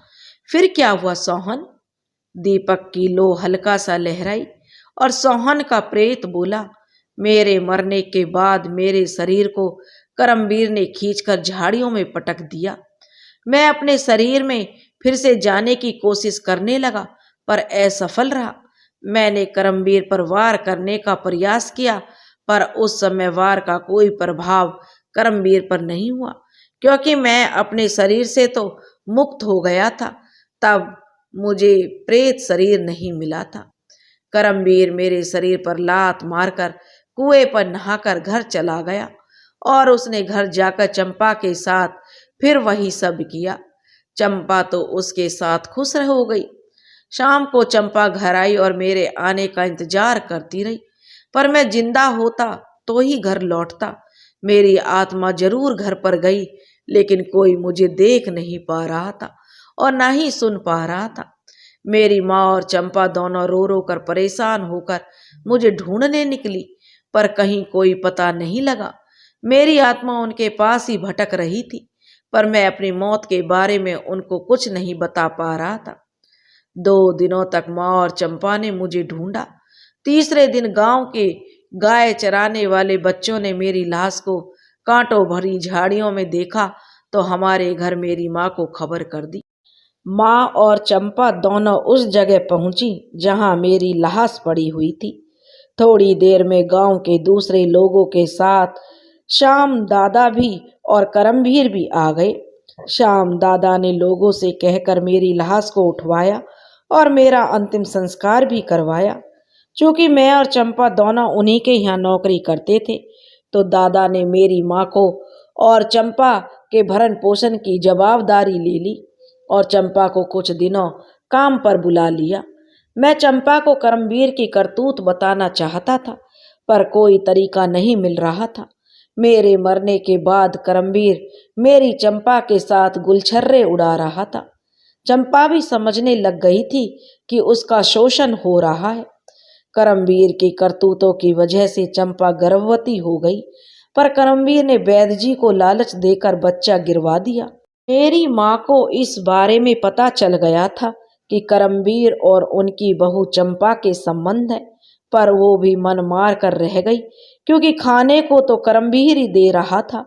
फिर क्या हुआ सोहन? दीपक की लो हल्का सा लहराई और सोहन का प्रेत बोला, मेरे मरने के बाद मेरे शरीर को करमवीर ने खींचकर झाड़ियों में पटक दिया। मैं अपने शरीर में फिर से जाने की कोशिश करने लगा, पर असफल रहा। मैंने करमवीर पर वार करने का प्रयास किया, पर उस समय वार का कोई प्रभाव करमवीर पर नहीं हुआ, क्योंकि मैं अपने शरीर से तो मुक्त हो गया था। तब मुझे प्रेत शरीर नहीं मिला था। करमवीर मेरे शरीर पर लात मारकर कुएं पर नहाकर घर चला गया और उसने घर जाकर चंपा के साथ फिर वही सब किया। चंपा तो उसके साथ खुश हो गई। शाम को चंपा घर आई और मेरे आने का इंतजार करती रही, पर मैं जिंदा होता तो ही घर लौटता। मेरी आत्मा जरूर घर पर गई, लेकिन कोई मुझे देख नहीं पा रहा था और ना ही सुन पा रहा था। मेरी माँ और चंपा दोनों रो रो कर परेशान होकर मुझे ढूंढने निकली, पर कहीं कोई पता नहीं लगा। मेरी आत्मा उनके पास ही भटक रही थी, पर मैं अपनी मौत के बारे में उनको कुछ नहीं बता पा रहा था। 2 दिनों तक माँ और चंपा ने मुझे ढूंढा। तीसरे दिन गांव के गाय चराने वाले बच्चों ने मेरी लाश को कांटों भरी झाड़ियों में देखा तो हमारे घर मेरी माँ को खबर कर दी। माँ और चंपा दोनों उस जगह पहुंची जहां मेरी लाश पड़ी हुई थी। थोड़ी देर में गांव के दूसरे लोगों के साथ श्याम दादा भी और करमवीर भी आ गए। श्याम दादा ने लोगों से कहकर मेरी लाश को उठवाया और मेरा अंतिम संस्कार भी करवाया। चूंकि मैं और चंपा दोनों उन्हीं के यहाँ नौकरी करते थे, तो दादा ने मेरी माँ को और चंपा के भरण पोषण की जवाबदारी ले ली और चंपा को कुछ दिनों काम पर बुला लिया। मैं चंपा को करमवीर की करतूत बताना चाहता था, पर कोई तरीका नहीं मिल रहा था। मेरे मरने के बाद करमवीर मेरी चंपा के साथ गुलछर्रे उड़ा रहा था। चंपा भी समझने लग गई थी कि उसका शोषण हो रहा है। करमवीर की करतूतों की वजह से चंपा गर्भवती हो गई, पर करमवीर ने वैद्य जी को लालच देकर बच्चा गिरवा दिया। मेरी माँ को इस बारे में पता चल गया था कि करमवीर और उनकी बहू चंपा के संबंध है, पर वो भी मन मार कर रह गई, क्योंकि खाने को तो करमवीर ही दे रहा था।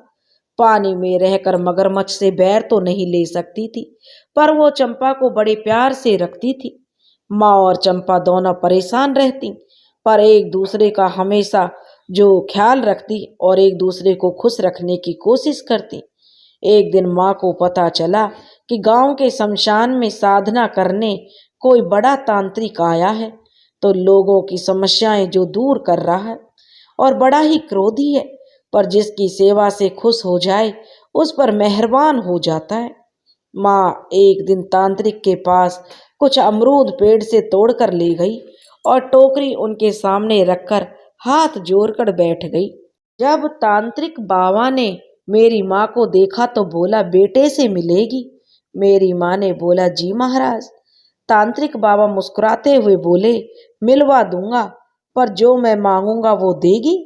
पानी में रहकर मगरमच्छ से बैर तो नहीं ले सकती थी, पर वो चंपा को बड़े प्यार से रखती थी। माँ और चंपा दोनों परेशान रहती, पर एक दूसरे का हमेशा जो ख्याल रखती और एक दूसरे को खुश रखने की कोशिश करती। एक दिन माँ को पता चला कि गांव के शमशान में साधना करने कोई बड़ा तांत्रिक आया है, तो लोगों की समस्याएं जो दूर कर रहा है और बड़ा ही क्रोधी है, पर जिसकी सेवा से खुश हो जाए उस पर मेहरबान हो जाता है। माँ एक दिन तांत्रिक के पास कुछ अमरूद पेड़ से तोड़कर ले गई और टोकरी उनके सामने रखकर हाथ जोड़कर बैठ गई। जब तांत्रिक बाबा ने मेरी माँ को देखा तो बोला, बेटे से मिलेगी? मेरी माँ ने बोला, जी महाराज। तांत्रिक बाबा मुस्कुराते हुए बोले, मिलवा दूंगा, पर जो मैं मांगूंगा वो देगी?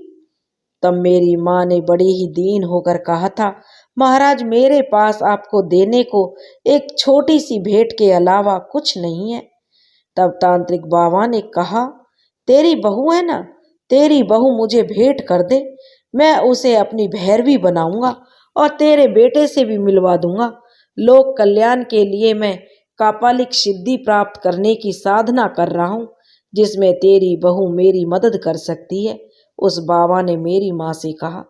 तब मेरी माँ ने बड़ी ही दीन होकर कहा था, महाराज मेरे पास आपको देने को एक छोटी सी भेंट के अलावा कुछ नहीं है। तब तांत्रिक बाबा ने कहा, तेरी बहू है ना, तेरी बहू मुझे भेंट कर दे, मैं उसे अपनी भैरवी बनाऊंगा और तेरे बेटे से भी मिलवा दूंगा। लोक कल्याण के लिए मैं कापालिक सिद्धि प्राप्त करने की साधना कर रहा हूँ, जिसमें तेरी बहू मेरी मदद कर सकती है। उस बाबा ने मेरी माँ से कहा।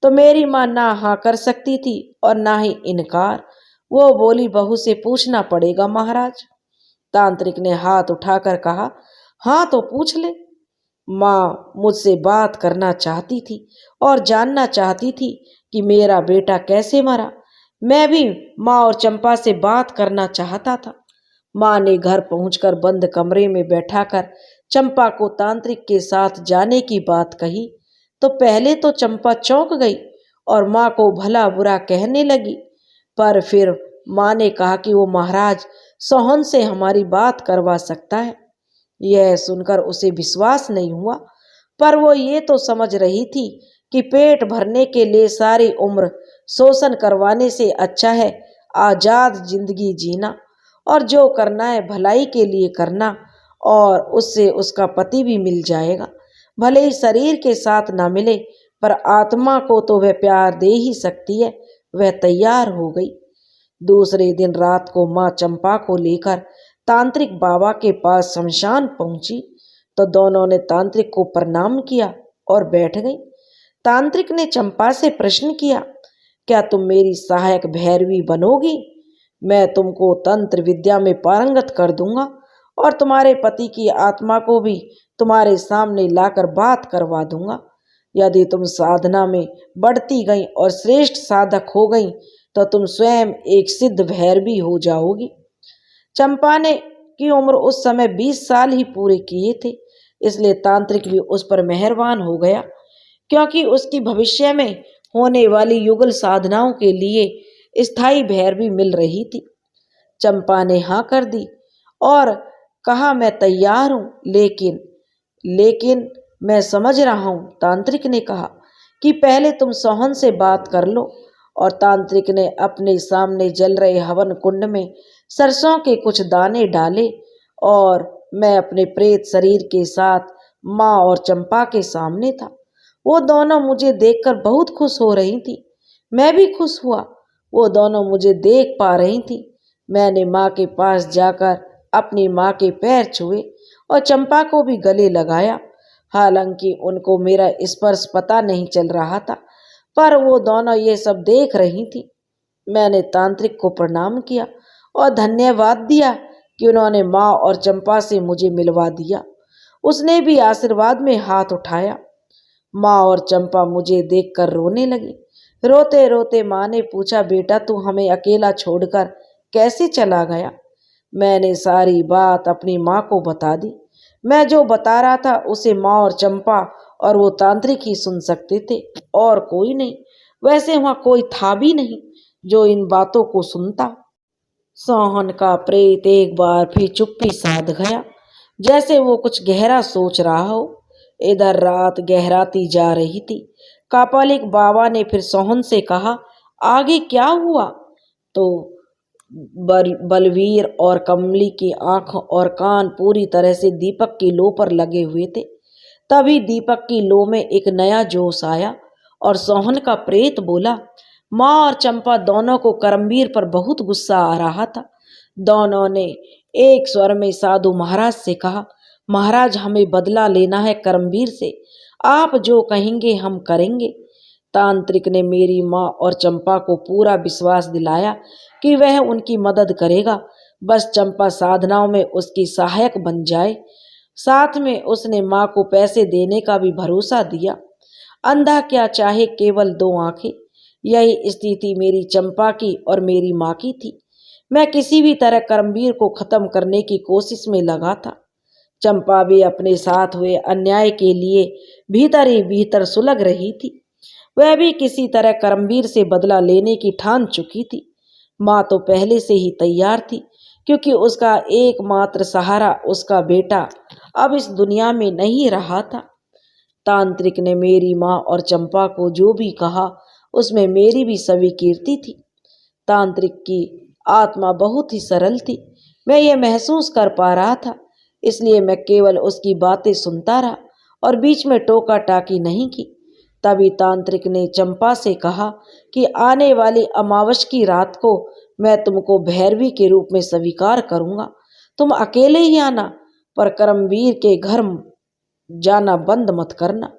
तो मेरी माँ ना हाँ कर सकती थी और ना ही इनकार। वो बोली, बहू से पूछना पड़ेगा महाराज। तांत्रिक ने हाथ उठाकर कहा, हाँ तो पूछ ले। माँ मुझसे बात करना चाहती थी और जानना चाहती थी कि मेरा बेटा कैसे मरा। मैं भी माँ और चंपा से बात करना चाहता था। माँ ने घर पहुंचकर बंद कमरे में बैठाकर चंपा को तांत्रिक के साथ जाने की बात कही, तो पहले तो चंपा चौंक गई और माँ को भला बुरा कहने लगी, पर फिर माँ ने कहा कि वो महाराज सोहन से हमारी बात करवा सकता है। यह सुनकर उसे विश्वास नहीं हुआ, पर वो ये तो समझ रही थी कि पेट भरने के लिए सारी उम्र शोषण करवाने से अच्छा है आजाद जिंदगी जीना, और जो करना है भलाई के लिए करना, और उससे उसका पति भी मिल जाएगा। भले ही शरीर के साथ ना मिले, पर आत्मा को तो वह प्यार दे ही सकती है। वह तैयार हो गई। दूसरे दिन रात को माँ चंपा को लेकर तांत्रिक बाबा के पास शमशान पहुंची, तो दोनों ने तांत्रिक को प्रणाम किया और बैठ गई। तांत्रिक ने चंपा से प्रश्न किया, क्या तुम मेरी सहायक भैरवी बनोगी? मैं तुमको तंत्र विद्या में पारंगत कर दूंगा और तुम्हारे पति की आत्मा को भी तुम्हारे सामने लाकर बात करवा दूंगा। यदि तुम साधना में बढ़ती गई और श्रेष्ठ साधक हो गई तो तुम स्वयं एक सिद्ध भैरवी हो जाओगी। चंपा ने की उम्र उस समय 20 साल ही पूरे किए थे, इसलिए तांत्रिक भी उस पर मेहरबान हो गया, क्योंकि उसकी भविष्य में होने वाली युगल साधनाओं के लिए स्थायी भैरवी मिल रही थी। चंपा ने हाँ कर दी और कहा, मैं तैयार हूँ, लेकिन मैं समझ रहा हूँ। तांत्रिक ने कहा कि पहले तुम सोहन से बात कर लो। और तांत्रिक ने अपने सामने जल रहे हवन कुंड में सरसों के कुछ दाने डाले और मैं अपने प्रेत शरीर के साथ माँ और चंपा के सामने था। वो दोनों मुझे देखकर बहुत खुश हो रही थी। मैं भी खुश हुआ वो दोनों मुझे देख पा रही थी। मैंने माँ के पास जाकर अपनी माँ के पैर छुए और चंपा को भी गले लगाया। हालांकि उनको मेरा स्पर्श पता नहीं चल रहा था, पर वो दोनों ये सब देख रही थी। मैंने तांत्रिक को प्रणाम किया और धन्यवाद दिया कि उन्होंने माँ और चंपा से मुझे मिलवा दिया। उसने भी आशीर्वाद में हाथ उठाया। माँ और चंपा मुझे देखकर रोने लगी। रोते रोते माँ ने पूछा, बेटा तू हमें अकेला छोड़कर कैसे चला गया? मैंने सारी बात अपनी माँ को बता दी। मैं जो बता रहा था उसे माँ और चंपा और वो तांत्रिक ही सुन सकते थे, और कोई नहीं। वैसे वहां कोई था भी नहीं जो इन बातों को सुनता। सोहन का प्रेत एक बार फिर चुप्पी साध गया, जैसे वो कुछ गहरा सोच रहा हो। इधर रात गहराती जा रही थी। कापालिक बाबा ने फिर सोहन से कहा, आगे क्या हुआ? तो बलवीर और कमली की आंख और कान पूरी तरह से दीपक की लो पर लगे हुए थे। तभी दीपक की लो में एक नया जोश आया और सोहन का प्रेत बोला, माँ और चंपा दोनों को करमवीर पर बहुत गुस्सा आ रहा था। दोनों ने एक स्वर में साधु महाराज से कहा, महाराज हमें बदला लेना है करमवीर से, आप जो कहेंगे हम करेंगे। तांत्रिक ने मेरी माँ और चंपा को पूरा विश्वास दिलाया कि वह उनकी मदद करेगा, बस चंपा साधनाओं में उसकी सहायक बन जाए। साथ में उसने माँ को पैसे देने का भी भरोसा दिया। अंधा क्या चाहे केवल दो आंखें, यही स्थिति मेरी चंपा की और मेरी माँ की थी। मैं किसी भी तरह करमवीर को खत्म करने की कोशिश में लगा था। चंपा भी अपने साथ हुए अन्याय के लिए भीतर ही भीतर सुलग रही थी। वह भी किसी तरह करमवीर से बदला लेने की ठान चुकी थी। माँ तो पहले से ही तैयार थी, क्योंकि उसका एकमात्र सहारा उसका बेटा अब इस दुनिया में नहीं रहा था। तांत्रिक ने मेरी माँ और चंपा को जो भी कहा उसमें मेरी भी स्वीकृति थी। तांत्रिक की आत्मा बहुत ही सरल थी, मैं ये महसूस कर पा रहा था। इसलिए मैं केवल उसकी बातें सुनता रहा और बीच में टोका टाकी नहीं की। तभी तांत्रिक ने चंपा से कहा कि आने वाली अमावस की रात को मैं तुमको भैरवी के रूप में स्वीकार करूंगा। तुम अकेले ही आना, पर करमवीर के घर जाना बंद मत करना।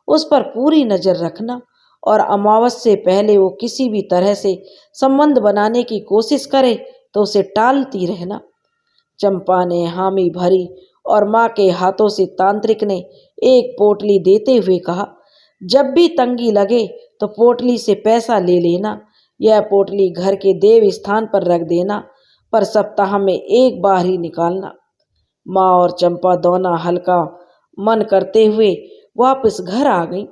उस पर पूरी नजर रखना और अमावस से पहले वो किसी भी तरह से संबंध बनाने की कोशिश करे तो उसे टालती रहना। चंपा ने हामी भरी और माँ के हाथों से तांत्रिक ने एक पोटली देते हुए कहा, जब भी तंगी लगे तो पोटली से पैसा ले लेना। यह पोटली घर के देव स्थान पर रख देना, पर सप्ताह में एक बार ही निकालना। माँ और चंपा दोनों हल्का मन करते हुए वापस घर आ गई।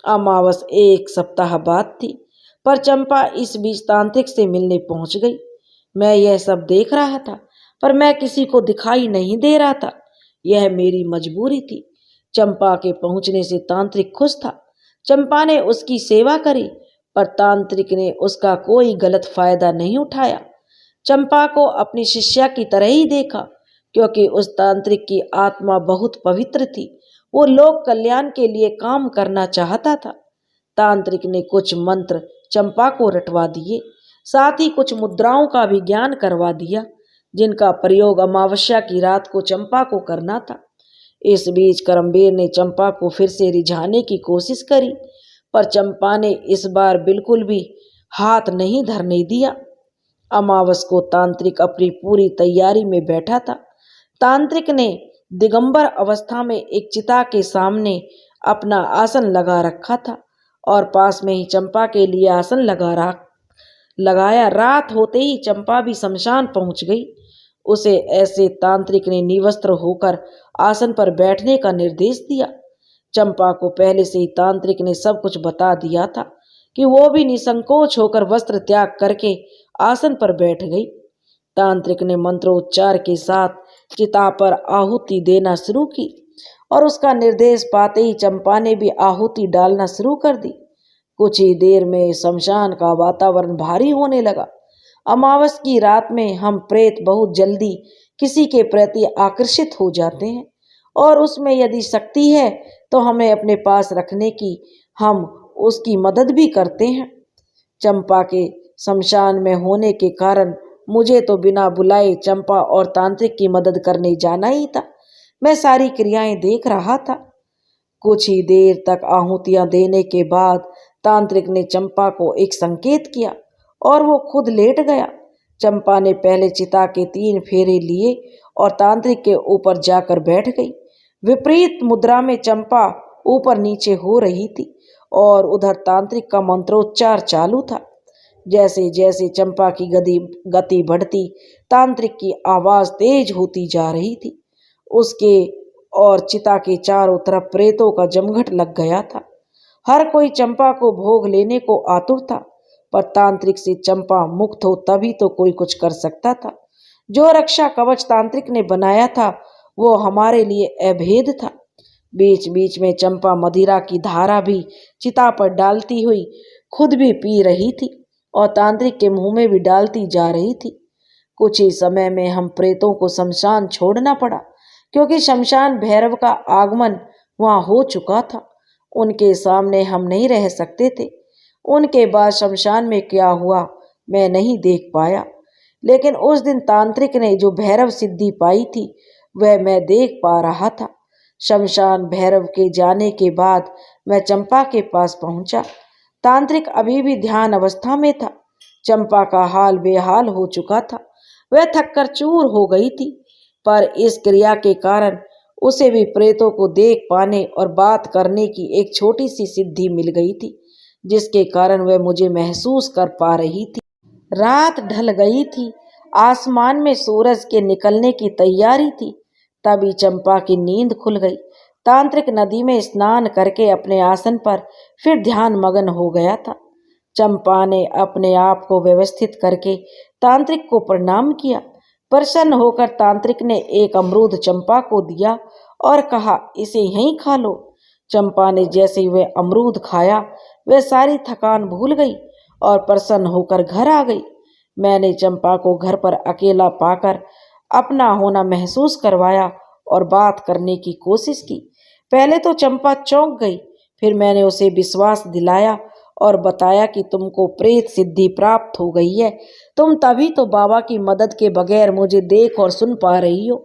अमावस एक सप्ताह बाद थी, पर चंपा इस बीच तांत्रिक से मिलने पहुंच गई। मैं यह सब देख रहा था, पर मैं किसी को दिखाई नहीं दे रहा था। यह मेरी मजबूरी थी। चंपा के पहुंचने से तांत्रिक खुश था। चंपा ने उसकी सेवा करी, पर तांत्रिक ने उसका कोई गलत फायदा नहीं उठाया। चंपा को अपनी शिष्या की तरह ही देखा, क्योंकि उस तांत्रिक की आत्मा बहुत पवित्र थी। वो लोक कल्याण के लिए काम करना चाहता था। तांत्रिक ने कुछ मंत्र चंपा को रटवा दिए, साथ ही कुछ मुद्राओं का भी ज्ञान करवा दिया, जिनका प्रयोग अमावस्या की रात को चंपा को करना था। इस बीच करमवीर ने चंपा को फिर से रिझाने की कोशिश करी, पर चंपा ने इस बार बिल्कुल भी हाथ नहीं धरने दिया। अमावस को तांत्रिक अपनी पूरी तैयारी में बैठा था। तांत्रिक ने दिगंबर अवस्था में एक चिता के सामने अपना आसन लगा रखा था और पास में ही चंपा के लिए आसन लगाया। रात होते ही चंपा भी शमशान पहुंच गई। उसे ऐसे तांत्रिक ने निवस्त्र होकर आसन पर बैठने का निर्देश दिया। चंपा को पहले से ही तांत्रिक ने सब कुछ बता दिया था कि वो भी निसंकोच होकर वस्त्र त्याग करके आसन पर बैठ गई। तांत्रिक ने मंत्रोच्चार के साथ चिता पर आहुति देना शुरू की और उसका निर्देश पाते ही चंपा ने भी आहुति डालना शुरू कर दी। कुछ ही देर में शमशान का वातावरण भारी होने लगा। अमावस की रात में हम प्रेत बहुत जल्दी किसी के प्रति आकर्षित हो जाते हैं, और उसमें यदि शक्ति है तो हमें अपने पास रखने की हम उसकी मदद भी करते हैं। चंपा के शमशान में होने के कारण मुझे तो बिना बुलाए चंपा और तांत्रिक की मदद करने जाना ही था। मैं सारी क्रियाएं देख रहा था। कुछ ही देर तक आहुतियां देने के बाद तांत्रिक ने चंपा को एक संकेत किया और वो खुद लेट गया। चंपा ने पहले चिता के 3 फेरे लिए और तांत्रिक के ऊपर जाकर बैठ गई। विपरीत मुद्रा में चंपा ऊपर नीचे हो रही थी और उधर तांत्रिक का मंत्रोच्चार चालू था। जैसे जैसे चंपा की गति बढ़ती, तांत्रिक की आवाज तेज होती जा रही थी। उसके और चिता के चारों तरफ प्रेतों का जमघट लग गया था। हर कोई चंपा को भोग लेने को आतुर था, पर तांत्रिक से चंपा मुक्त हो तभी तो कोई कुछ कर सकता था। जो रक्षा कवच तांत्रिक ने बनाया था वो हमारे लिए अभेद था। बीच बीच में चंपा मदिरा की धारा भी चिता पर डालती हुई खुद भी पी रही थी और तांत्रिक के मुंह में भी डालती जा रही थी। कुछ ही समय में हम प्रेतों को शमशान छोड़ना पड़ा, क्योंकि शमशान भैरव का आगमन वहां हो चुका था। उनके सामने हम नहीं रह सकते थे। उनके बाद शमशान में क्या हुआ मैं नहीं देख पाया, लेकिन उस दिन तांत्रिक ने जो भैरव सिद्धि पाई थी वह मैं देख पा रहा था। शमशान भैरव के जाने के बाद मैं चंपा के पास पहुंचा। तांत्रिक अभी भी ध्यान अवस्था में था। चंपा का हाल बेहाल हो चुका था। वह थककर चूर हो गई थी, पर इस क्रिया के कारण उसे भी प्रेतों को देख पाने और बात करने की एक छोटी सी सिद्धि मिल गई थी, जिसके कारण वह मुझे महसूस कर पा रही थी। रात ढल गई थी। आसमान में सूरज के निकलने की तैयारी थी। तभी चंपा की नींद खुल गई। तांत्रिक नदी में स्नान करके अपने आसन पर फिर ध्यान मगन हो गया था। चंपा ने अपने आप को व्यवस्थित करके तांत्रिक को प्रणाम किया। प्रसन्न होकर तांत्रिक ने एक अमरूद चंपा को दिया और कहा, इसे यहीं खा लो। चंपा ने जैसे ही वह अमरूद खाया वह सारी थकान भूल गई और प्रसन्न होकर घर आ गई। मैंने चंपा को घर पर अकेला पाकर अपना होना महसूस करवाया और बात करने की कोशिश की। पहले तो चंपा चौंक गई, फिर मैंने उसे विश्वास दिलाया और बताया कि तुमको प्रेत सिद्धि प्राप्त हो गई है। तुम तभी तो बाबा की मदद के बगैर मुझे देख और सुन पा रही हो।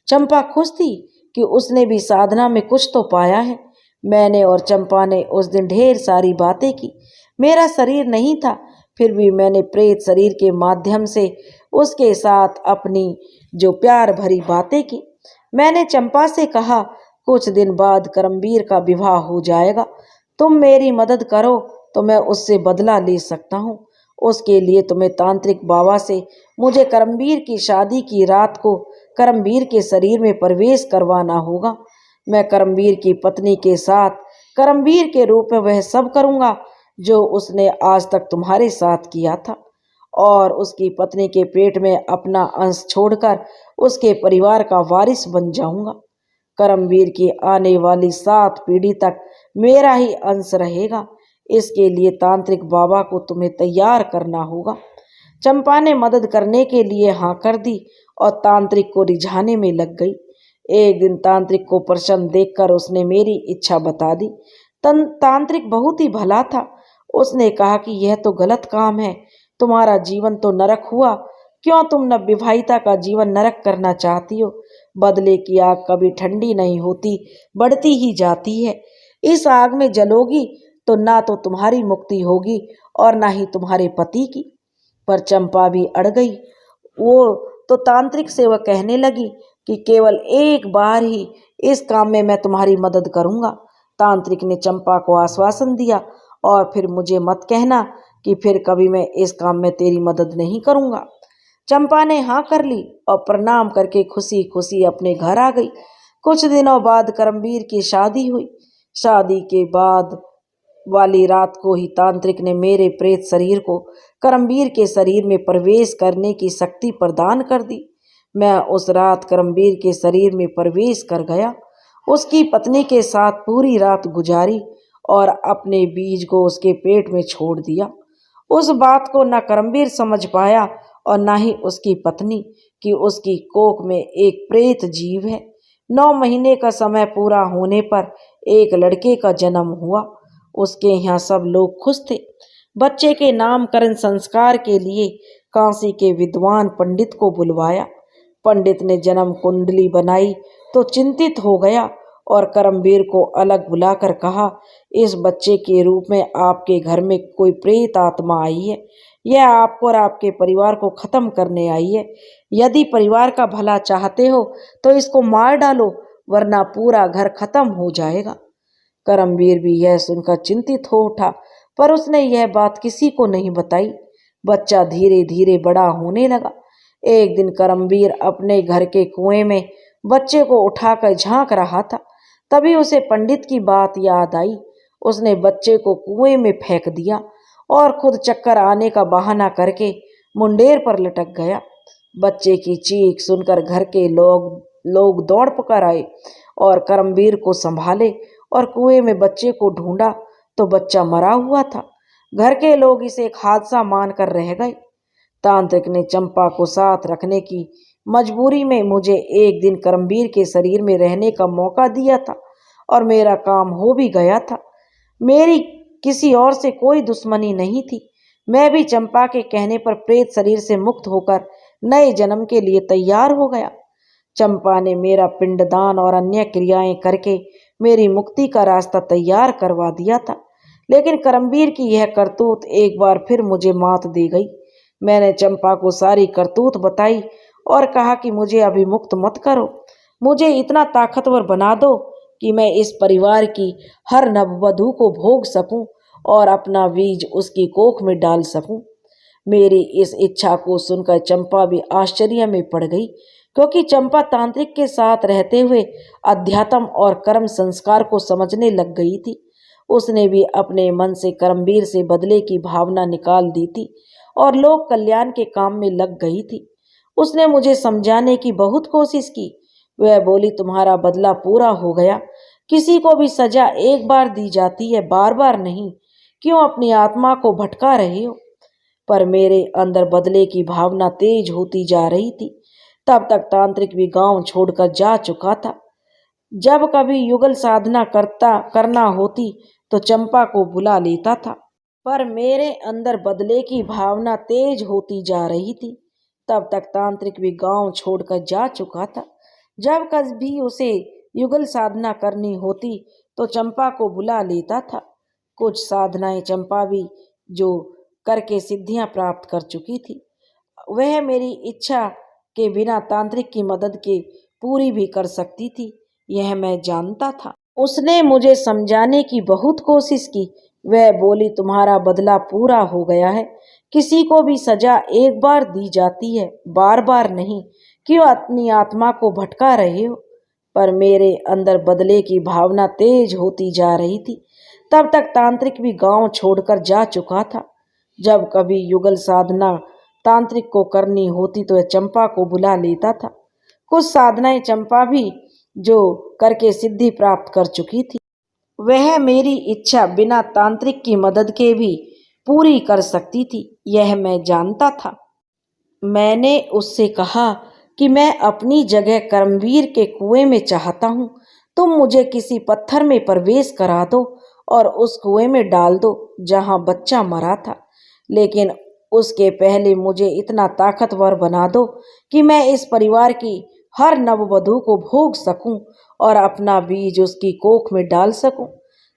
चंपा खुश थी कि उसने भी साधना में कुछ तो पाया है। मैंने और चंपा ने उस दिन ढेर सारी बातें की। मेरा शरीर नहीं था, फिर भी मैंने प्रेत शरीर के माध्यम से उसके साथ अपनी जो प्यार भरी बातें की। मैंने चंपा से कहा, कुछ दिन बाद करमवीर का विवाह हो जाएगा। तुम मेरी मदद करो तो मैं उससे बदला ले सकता हूँ। उसके लिए तुम्हें तांत्रिक बाबा से मुझे करमवीर की शादी की रात को करमवीर के शरीर में प्रवेश करवाना होगा। मैं करमवीर की पत्नी के साथ करमवीर के रूप में वह सब करूँगा जो उसने आज तक तुम्हारे साथ किया था, और उसकी पत्नी के पेट में अपना अंश छोड़कर उसके परिवार का वारिस बन जाऊंगा। करमवीर की आने वाली 7 पीढ़ी तक मेरा ही अंश रहेगा। इसके लिए तांत्रिक बाबा को तुम्हें तैयार करना होगा। चंपा ने मदद करने के लिए हाँ कर दी और तांत्रिक को रिझाने में लग गई। एक दिन तांत्रिक को प्रसन्न देखकर उसने मेरी इच्छा बता दी। तांत्रिक बहुत ही भला था। उसने कहा कि यह तो गलत काम है, तुम्हारा जीवन तो नरक हुआ। क्यों तुम नवविवाहिता का जीवन नरक करना चाहती हो? बदले की आग कभी ठंडी नहीं होती, बढ़ती ही जाती है। इस आग में जलोगी तो ना तो तुम्हारी मुक्ति होगी और ना ही तुम्हारे पति की। पर चंपा भी अड़ गई। वो तो तांत्रिक से वह कहने लगी कि केवल एक बार ही इस काम में मैं तुम्हारी मदद करूंगा। तांत्रिक ने चंपा को आश्वासन दिया और फिर मुझे मत कहना कि फिर कभी मैं इस काम में तेरी मदद नहीं करूंगा। चंपा ने हाँ कर ली और प्रणाम करके खुशी खुशी अपने घर आ गई। कुछ दिनों बाद करमवीर की शादी हुई। शादी के बाद वाली रात को ही तांत्रिक ने मेरे प्रेत शरीर को करमवीर के शरीर में प्रवेश करने की शक्ति प्रदान कर दी। मैं उस रात करमवीर के शरीर में प्रवेश कर गया, उसकी पत्नी के साथ पूरी रात गुजारी और अपने बीज को उसके पेट में छोड़ दिया। उस बात को न करमवीर समझ पाया और न ही उसकी पत्नी कि उसकी कोख में एक प्रेत जीव है। 9 महीने का समय पूरा होने पर एक लड़के का जन्म हुआ। उसके यहाँ सब लोग खुश थे। बच्चे के नामकरण संस्कार के लिए काशी के विद्वान पंडित को बुलवाया। पंडित ने जन्म कुंडली बनाई तो चिंतित हो गया और करमवीर को अलग बुलाकर कहा, इस बच्चे के रूप में आपके घर में कोई प्रेत आत्मा आई है। यह आपको और आपके परिवार को खत्म करने आई है। यदि परिवार का भला चाहते हो तो इसको मार डालो, वरना पूरा घर खत्म हो जाएगा। करमवीर भी यह सुनकर चिंतित हो उठा, पर उसने यह बात किसी को नहीं बताई। बच्चा धीरे धीरे बड़ा होने लगा। एक दिन करमवीर अपने घर के कुएं में बच्चे को उठाकर झांक रहा था। तभी उसे पंडित की बात याद आई। उसने बच्चे को कुएं में फेंक दिया और खुद चक्कर आने का बहाना करके मुंडेर पर लटक गया। बच्चे की चीख सुनकर घर के लोग दौड़ पकर आए और करमवीर को संभाले और कुएं में बच्चे को ढूंढा तो बच्चा मरा हुआ था। घर के लोग इसे एक हादसा मानकर रह गए। तांत्रिक ने चंपा को साथ रखने की मजबूरी में मुझे एक दिन करमवीर के शरीर में रहने का मौका दिया था और मेरा काम हो भी गया था। मेरी किसी और से कोई दुश्मनी नहीं थी। मैं भी चंपा के कहने पर प्रेत शरीर से मुक्त होकर नए जन्म के लिए तैयार हो गया। चंपा ने मेरा पिंडदान और अन्य क्रियाएं करके मेरी मुक्ति का रास्ता तैयार करवा दिया था। लेकिन करमवीर की यह करतूत एक बार फिर मुझे मात दे गई। मैंने चंपा को सारी करतूत बताई और कहा कि मुझे अभिमुक्त मत करो, मुझे इतना ताकतवर बना दो कि मैं इस परिवार की हर नववधू को भोग सकूं और अपना बीज उसकी कोख में डाल सकूं। मेरी इस इच्छा को सुनकर चंपा भी आश्चर्य में पड़ गई, क्योंकि चंपा तांत्रिक के साथ रहते हुए अध्यात्म और कर्म संस्कार को समझने लग गई थी। उसने भी अपने मन से करमवीर से बदले की भावना निकाल दी थी और लोक कल्याण के काम में लग गई थी। उसने मुझे समझाने की बहुत कोशिश की। वह बोली, तुम्हारा बदला पूरा हो गया। किसी को भी सजा एक बार दी जाती है, बार बार नहीं। क्यों अपनी आत्मा को भटका रहे हो? पर मेरे अंदर बदले की भावना तेज होती जा रही थी। तब तक तांत्रिक भी गांव छोड़कर जा चुका था। जब कभी युगल साधना करना होती तो चंपा को बुला लेता था, पर मेरे अंदर बदले की भावना तेज होती जा रही थी। तब तक तांत्रिक भी गांव छोड़कर जा चुका था। जब कभी उसे युगल साधना करनी होती तो चंपा को बुला लेता था। कुछ साधनाएं चंपा भी जो करके सिद्धियां प्राप्त कर चुकी थी, वह मेरी इच्छा के बिना तांत्रिक की मदद के पूरी भी कर सकती थी, यह मैं जानता था। उसने मुझे समझाने की बहुत कोशिश की। वह बोली, तुम्हारा बदला पूरा हो गया है। किसी को भी सजा एक बार दी जाती है, बार बार नहीं। क्यों अपनी आत्मा को भटका रहे हो? पर मेरे अंदर बदले की भावना तेज होती जा रही थी। तब तक तांत्रिक भी गांव छोड़कर जा चुका था। जब कभी युगल साधना तांत्रिक को करनी होती तो वह चंपा को बुला लेता था। कुछ साधनाएं चंपा भी जो करके सिद्धि प्राप्त कर चुकी थी, वह मेरी इच्छा बिना तांत्रिक की मदद के भी पूरी कर सकती थी, यह मैं जानता था। मैंने उससे कहा कि मैं अपनी जगह करमवीर के कुएं में चाहता हूँ। तुम मुझे किसी पत्थर में प्रवेश करा दो और उस कुएं में डाल दो जहाँ बच्चा मरा था। लेकिन उसके पहले मुझे इतना ताकतवर बना दो कि मैं इस परिवार की हर नववधू को भोग सकूं और अपना बीज उसकी कोख में डाल सकूं।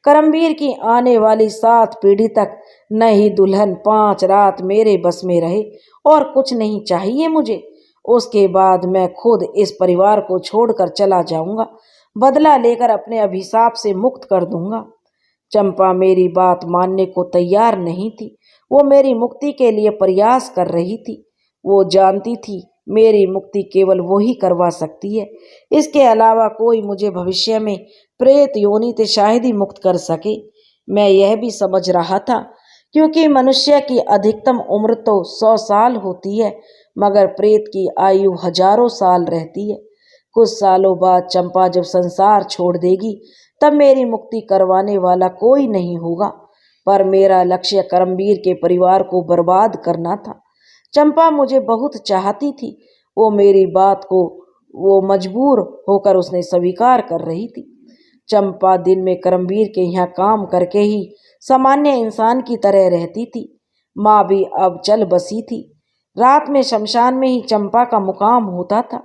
करमवीर की आने वाली 7 पीढ़ी तक न ही दुल्हन 5 रात मेरे बस में रहे और कुछ नहीं चाहिए मुझे। उसके बाद मैं खुद इस परिवार को छोड़कर चला जाऊंगा, बदला लेकर अपने अभिशाप से मुक्त कर दूंगा। चंपा मेरी बात मानने को तैयार नहीं थी। वो मेरी मुक्ति के लिए प्रयास कर रही थी। वो जानती थी मेरी मुक्ति केवल वो ही करवा सकती है। इसके अलावा कोई मुझे भविष्य में प्रेत योनि से शायद ही मुक्त कर सके। मैं यह भी समझ रहा था, क्योंकि मनुष्य की अधिकतम उम्र तो 100 साल होती है, मगर प्रेत की आयु हजारों साल रहती है। कुछ सालों बाद चंपा जब संसार छोड़ देगी तब मेरी मुक्ति करवाने वाला कोई नहीं होगा। पर मेरा लक्ष्य करमवीर के परिवार को बर्बाद करना था। चंपा मुझे बहुत चाहती थी। वो मेरी बात को मजबूर होकर उसने स्वीकार कर रही थी। चंपा दिन में करमवीर के यहाँ काम करके ही सामान्य इंसान की तरह रहती थी। माँ भी अब चल बसी थी। रात में शमशान में ही चंपा का मुकाम होता था,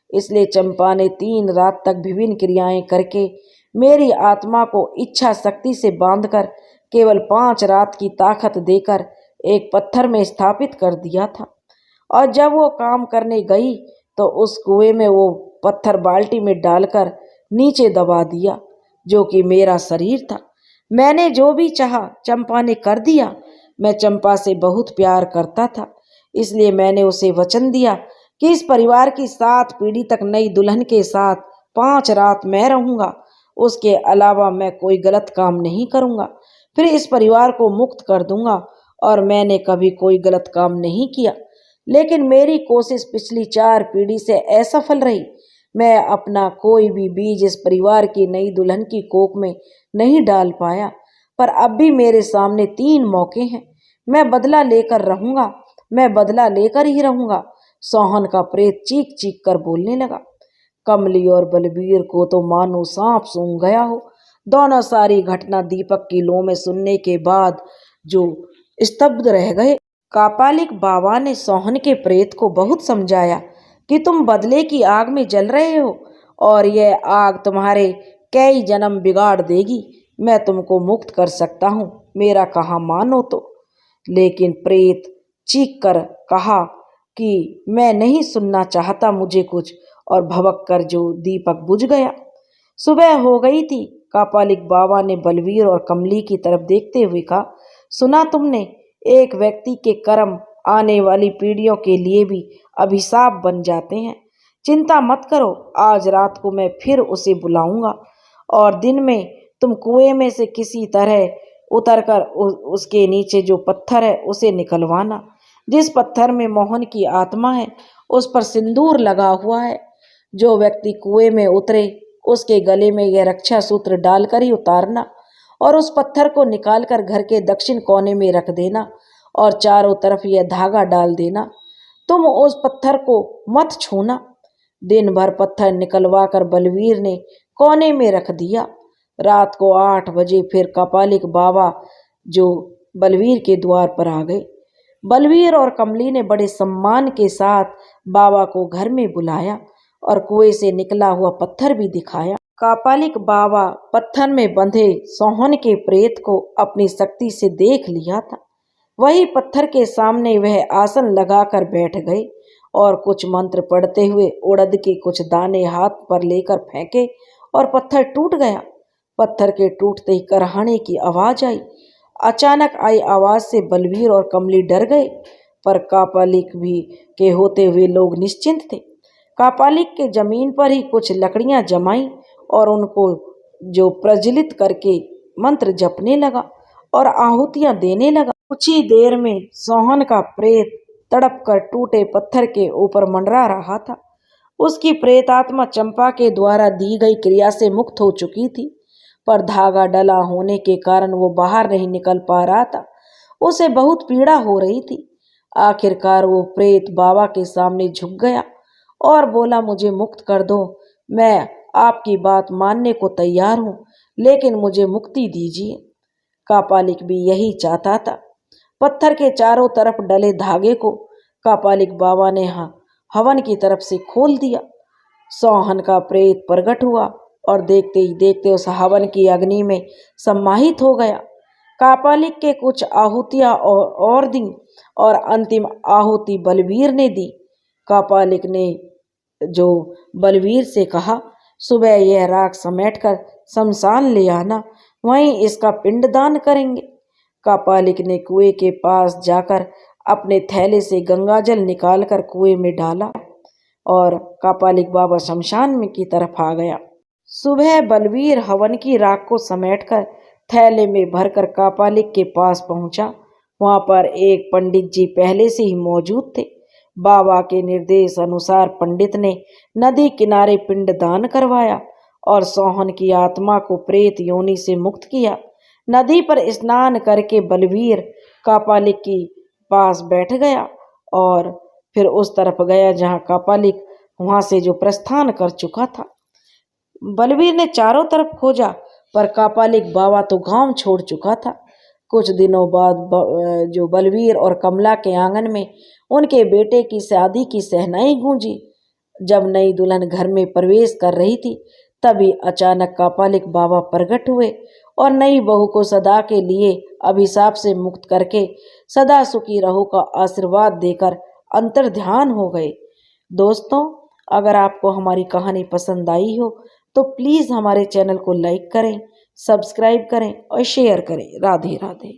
इसलिए चंपा ने 3 रात तक विभिन्न क्रियाएं करके मेरी आत्मा को इच्छा शक्ति से बांधकर केवल 5 रात की ताकत देकर एक पत्थर में स्थापित कर दिया था। और जब वो काम करने गई तो उस कुएं में वो पत्थर बाल्टी में डालकर नीचे दबा दिया, जो कि मेरा शरीर था। मैंने जो भी चाहा चंपा ने कर दिया। मैं चंपा से बहुत प्यार करता था, इसलिए मैंने उसे वचन दिया कि इस परिवार की 7 पीढ़ी तक नई दुल्हन के साथ 5 रात मैं रहूंगा। उसके अलावा मैं कोई गलत काम नहीं करूंगा, फिर इस परिवार को मुक्त कर दूंगा। और मैंने कभी कोई गलत काम नहीं किया, लेकिन मेरी कोशिश पिछली 4 पीढ़ी से असफल रही। मैं अपना कोई भी बीज इस परिवार की नई दुल्हन की कोख में नहीं डाल पाया, पर अब भी मेरे सामने 3 मौके हैं। मैं बदला लेकर रहूंगा, मैं बदला लेकर ही रहूंगा। सोहन का प्रेत चीख चीख कर बोलने लगा। कमली और बलबीर को तो मानो सांप सूंघ गया हो। दोनों सारी घटना दीपक की लो में सुनने के बाद जो स्तब्ध रह गए। कापालिक बाबा ने सोहन के प्रेत को बहुत समझाया कि तुम बदले की आग में जल रहे हो और यह आग तुम्हारे कई जन्म बिगाड़ देगी। मैं तुमको मुक्त कर सकता हूँ, मेरा कहा मानो तो। लेकिन प्रेत चीख कर कहा कि मैं नहीं सुनना चाहता मुझे कुछ, और भभक कर जो दीपक बुझ गया। सुबह हो गई थी। कापालिक बाबा ने बलवीर और कमली की तरफ देखते हुए कहा, सुना तुमने, एक व्यक्ति के कर्म आने वाली पीढ़ियों के लिए भी अभिशाप बन जाते हैं। चिंता मत करो, आज रात को मैं फिर उसे बुलाऊंगा और दिन में तुम कुएं में से किसी तरह उतरकर उसके नीचे जो पत्थर है उसे निकलवाना। जिस पत्थर में मोहन की आत्मा है उस पर सिंदूर लगा हुआ है। जो व्यक्ति कुएं में उतरे उसके गले में यह रक्षा सूत्र डालकर ही उतारना और उस पत्थर को निकालकर घर के दक्षिण कोने में रख देना और चारों तरफ यह धागा डाल देना। तुम उस पत्थर को मत छूना। दिन भर पत्थर निकलवा कर बलवीर ने कोने में रख दिया। रात को 8 बजे फिर कपालिक बाबा जो बलवीर के द्वार पर आ गए। बलवीर और कमली ने बड़े सम्मान के साथ बाबा को घर में बुलाया और कुएं से निकला हुआ पत्थर भी दिखाया। कापालिक बाबा पत्थर में बंधे सोहन के प्रेत को अपनी शक्ति से देख लिया था। वही पत्थर के सामने वह आसन लगाकर बैठ गए और कुछ मंत्र पढ़ते हुए उड़द के कुछ दाने हाथ पर लेकर फेंके और पत्थर टूट गया। पत्थर के टूटते ही करहाने की आवाज आई। अचानक आई आवाज से बलवीर और कमली डर गए, पर कापालिक भी के होते हुए लोग निश्चिंत थे। कापालिक के जमीन पर ही कुछ लकड़ियां जमाई और उनको जो प्रज्वलित करके मंत्र जपने लगा और आहुतियां देने लगा। कुछ ही देर में सोहन का प्रेत तड़प कर टूटे पत्थर के ऊपर मंडरा रहा था। उसकी प्रेतात्मा चंपा के द्वारा दी गई क्रिया से मुक्त हो चुकी थी, पर धागा डला होने के कारण वो बाहर नहीं निकल पा रहा था। उसे बहुत पीड़ा हो रही थी। आखिरकार वो प्रेत बाबा के सामने झुक गया और बोला, मुझे मुक्त कर दो, मैं आपकी बात मानने को तैयार हूँ, लेकिन मुझे मुक्ति दीजिए। कापालिक भी यही चाहता था। पत्थर के चारों तरफ डले धागे को कापालिक बाबा ने हवन की तरफ से खोल दिया। सोहन का प्रेत प्रकट हुआ और देखते ही देखते उस हवन की अग्नि में समाहित हो गया। कापालिक के कुछ आहुतियां और दी और अंतिम आहुति बलवीर ने दी। कापालिक ने जो बलवीर से कहा, सुबह यह राख समेटकर शमशान ले आना, वहीं इसका पिंडदान करेंगे। कापालिक ने कुएं के पास जाकर अपने थैले से गंगाजल निकालकर कुएं में डाला और कापालिक बाबा शमशान में की तरफ आ गया। सुबह बलवीर हवन की राख को समेटकर थैले में भरकर कापालिक के पास पहुंचा। वहां पर एक पंडित जी पहले से ही मौजूद थे। बाबा के निर्देश अनुसार पंडित ने नदी किनारे पिंडदान करवाया और सोहन की आत्मा को प्रेत योनि से मुक्त किया। नदी पर स्नान करके बलवीर कापालिक के पास बैठ गया और फिर उस तरफ गया जहां कापालिक वहां से जो प्रस्थान कर चुका था। बलवीर ने चारों तरफ खोजा, पर कापालिक बाबा तो गांव छोड़ चुका था। कुछ दिनों बाद जो बलवीर और कमला के आंगन में उनके बेटे की शादी की शहनाई गूंजी। जब नई दुल्हन घर में प्रवेश कर रही थी, तभी अचानक कापालिक बाबा प्रकट हुए और नई बहू को सदा के लिए अभिशाप से मुक्त करके सदा सुखी रहो का आशीर्वाद देकर अंतर्ध्यान हो गए। दोस्तों, अगर आपको हमारी कहानी पसंद आई हो तो प्लीज़ हमारे चैनल को लाइक करें, सब्सक्राइब करें और शेयर करें। राधे राधे।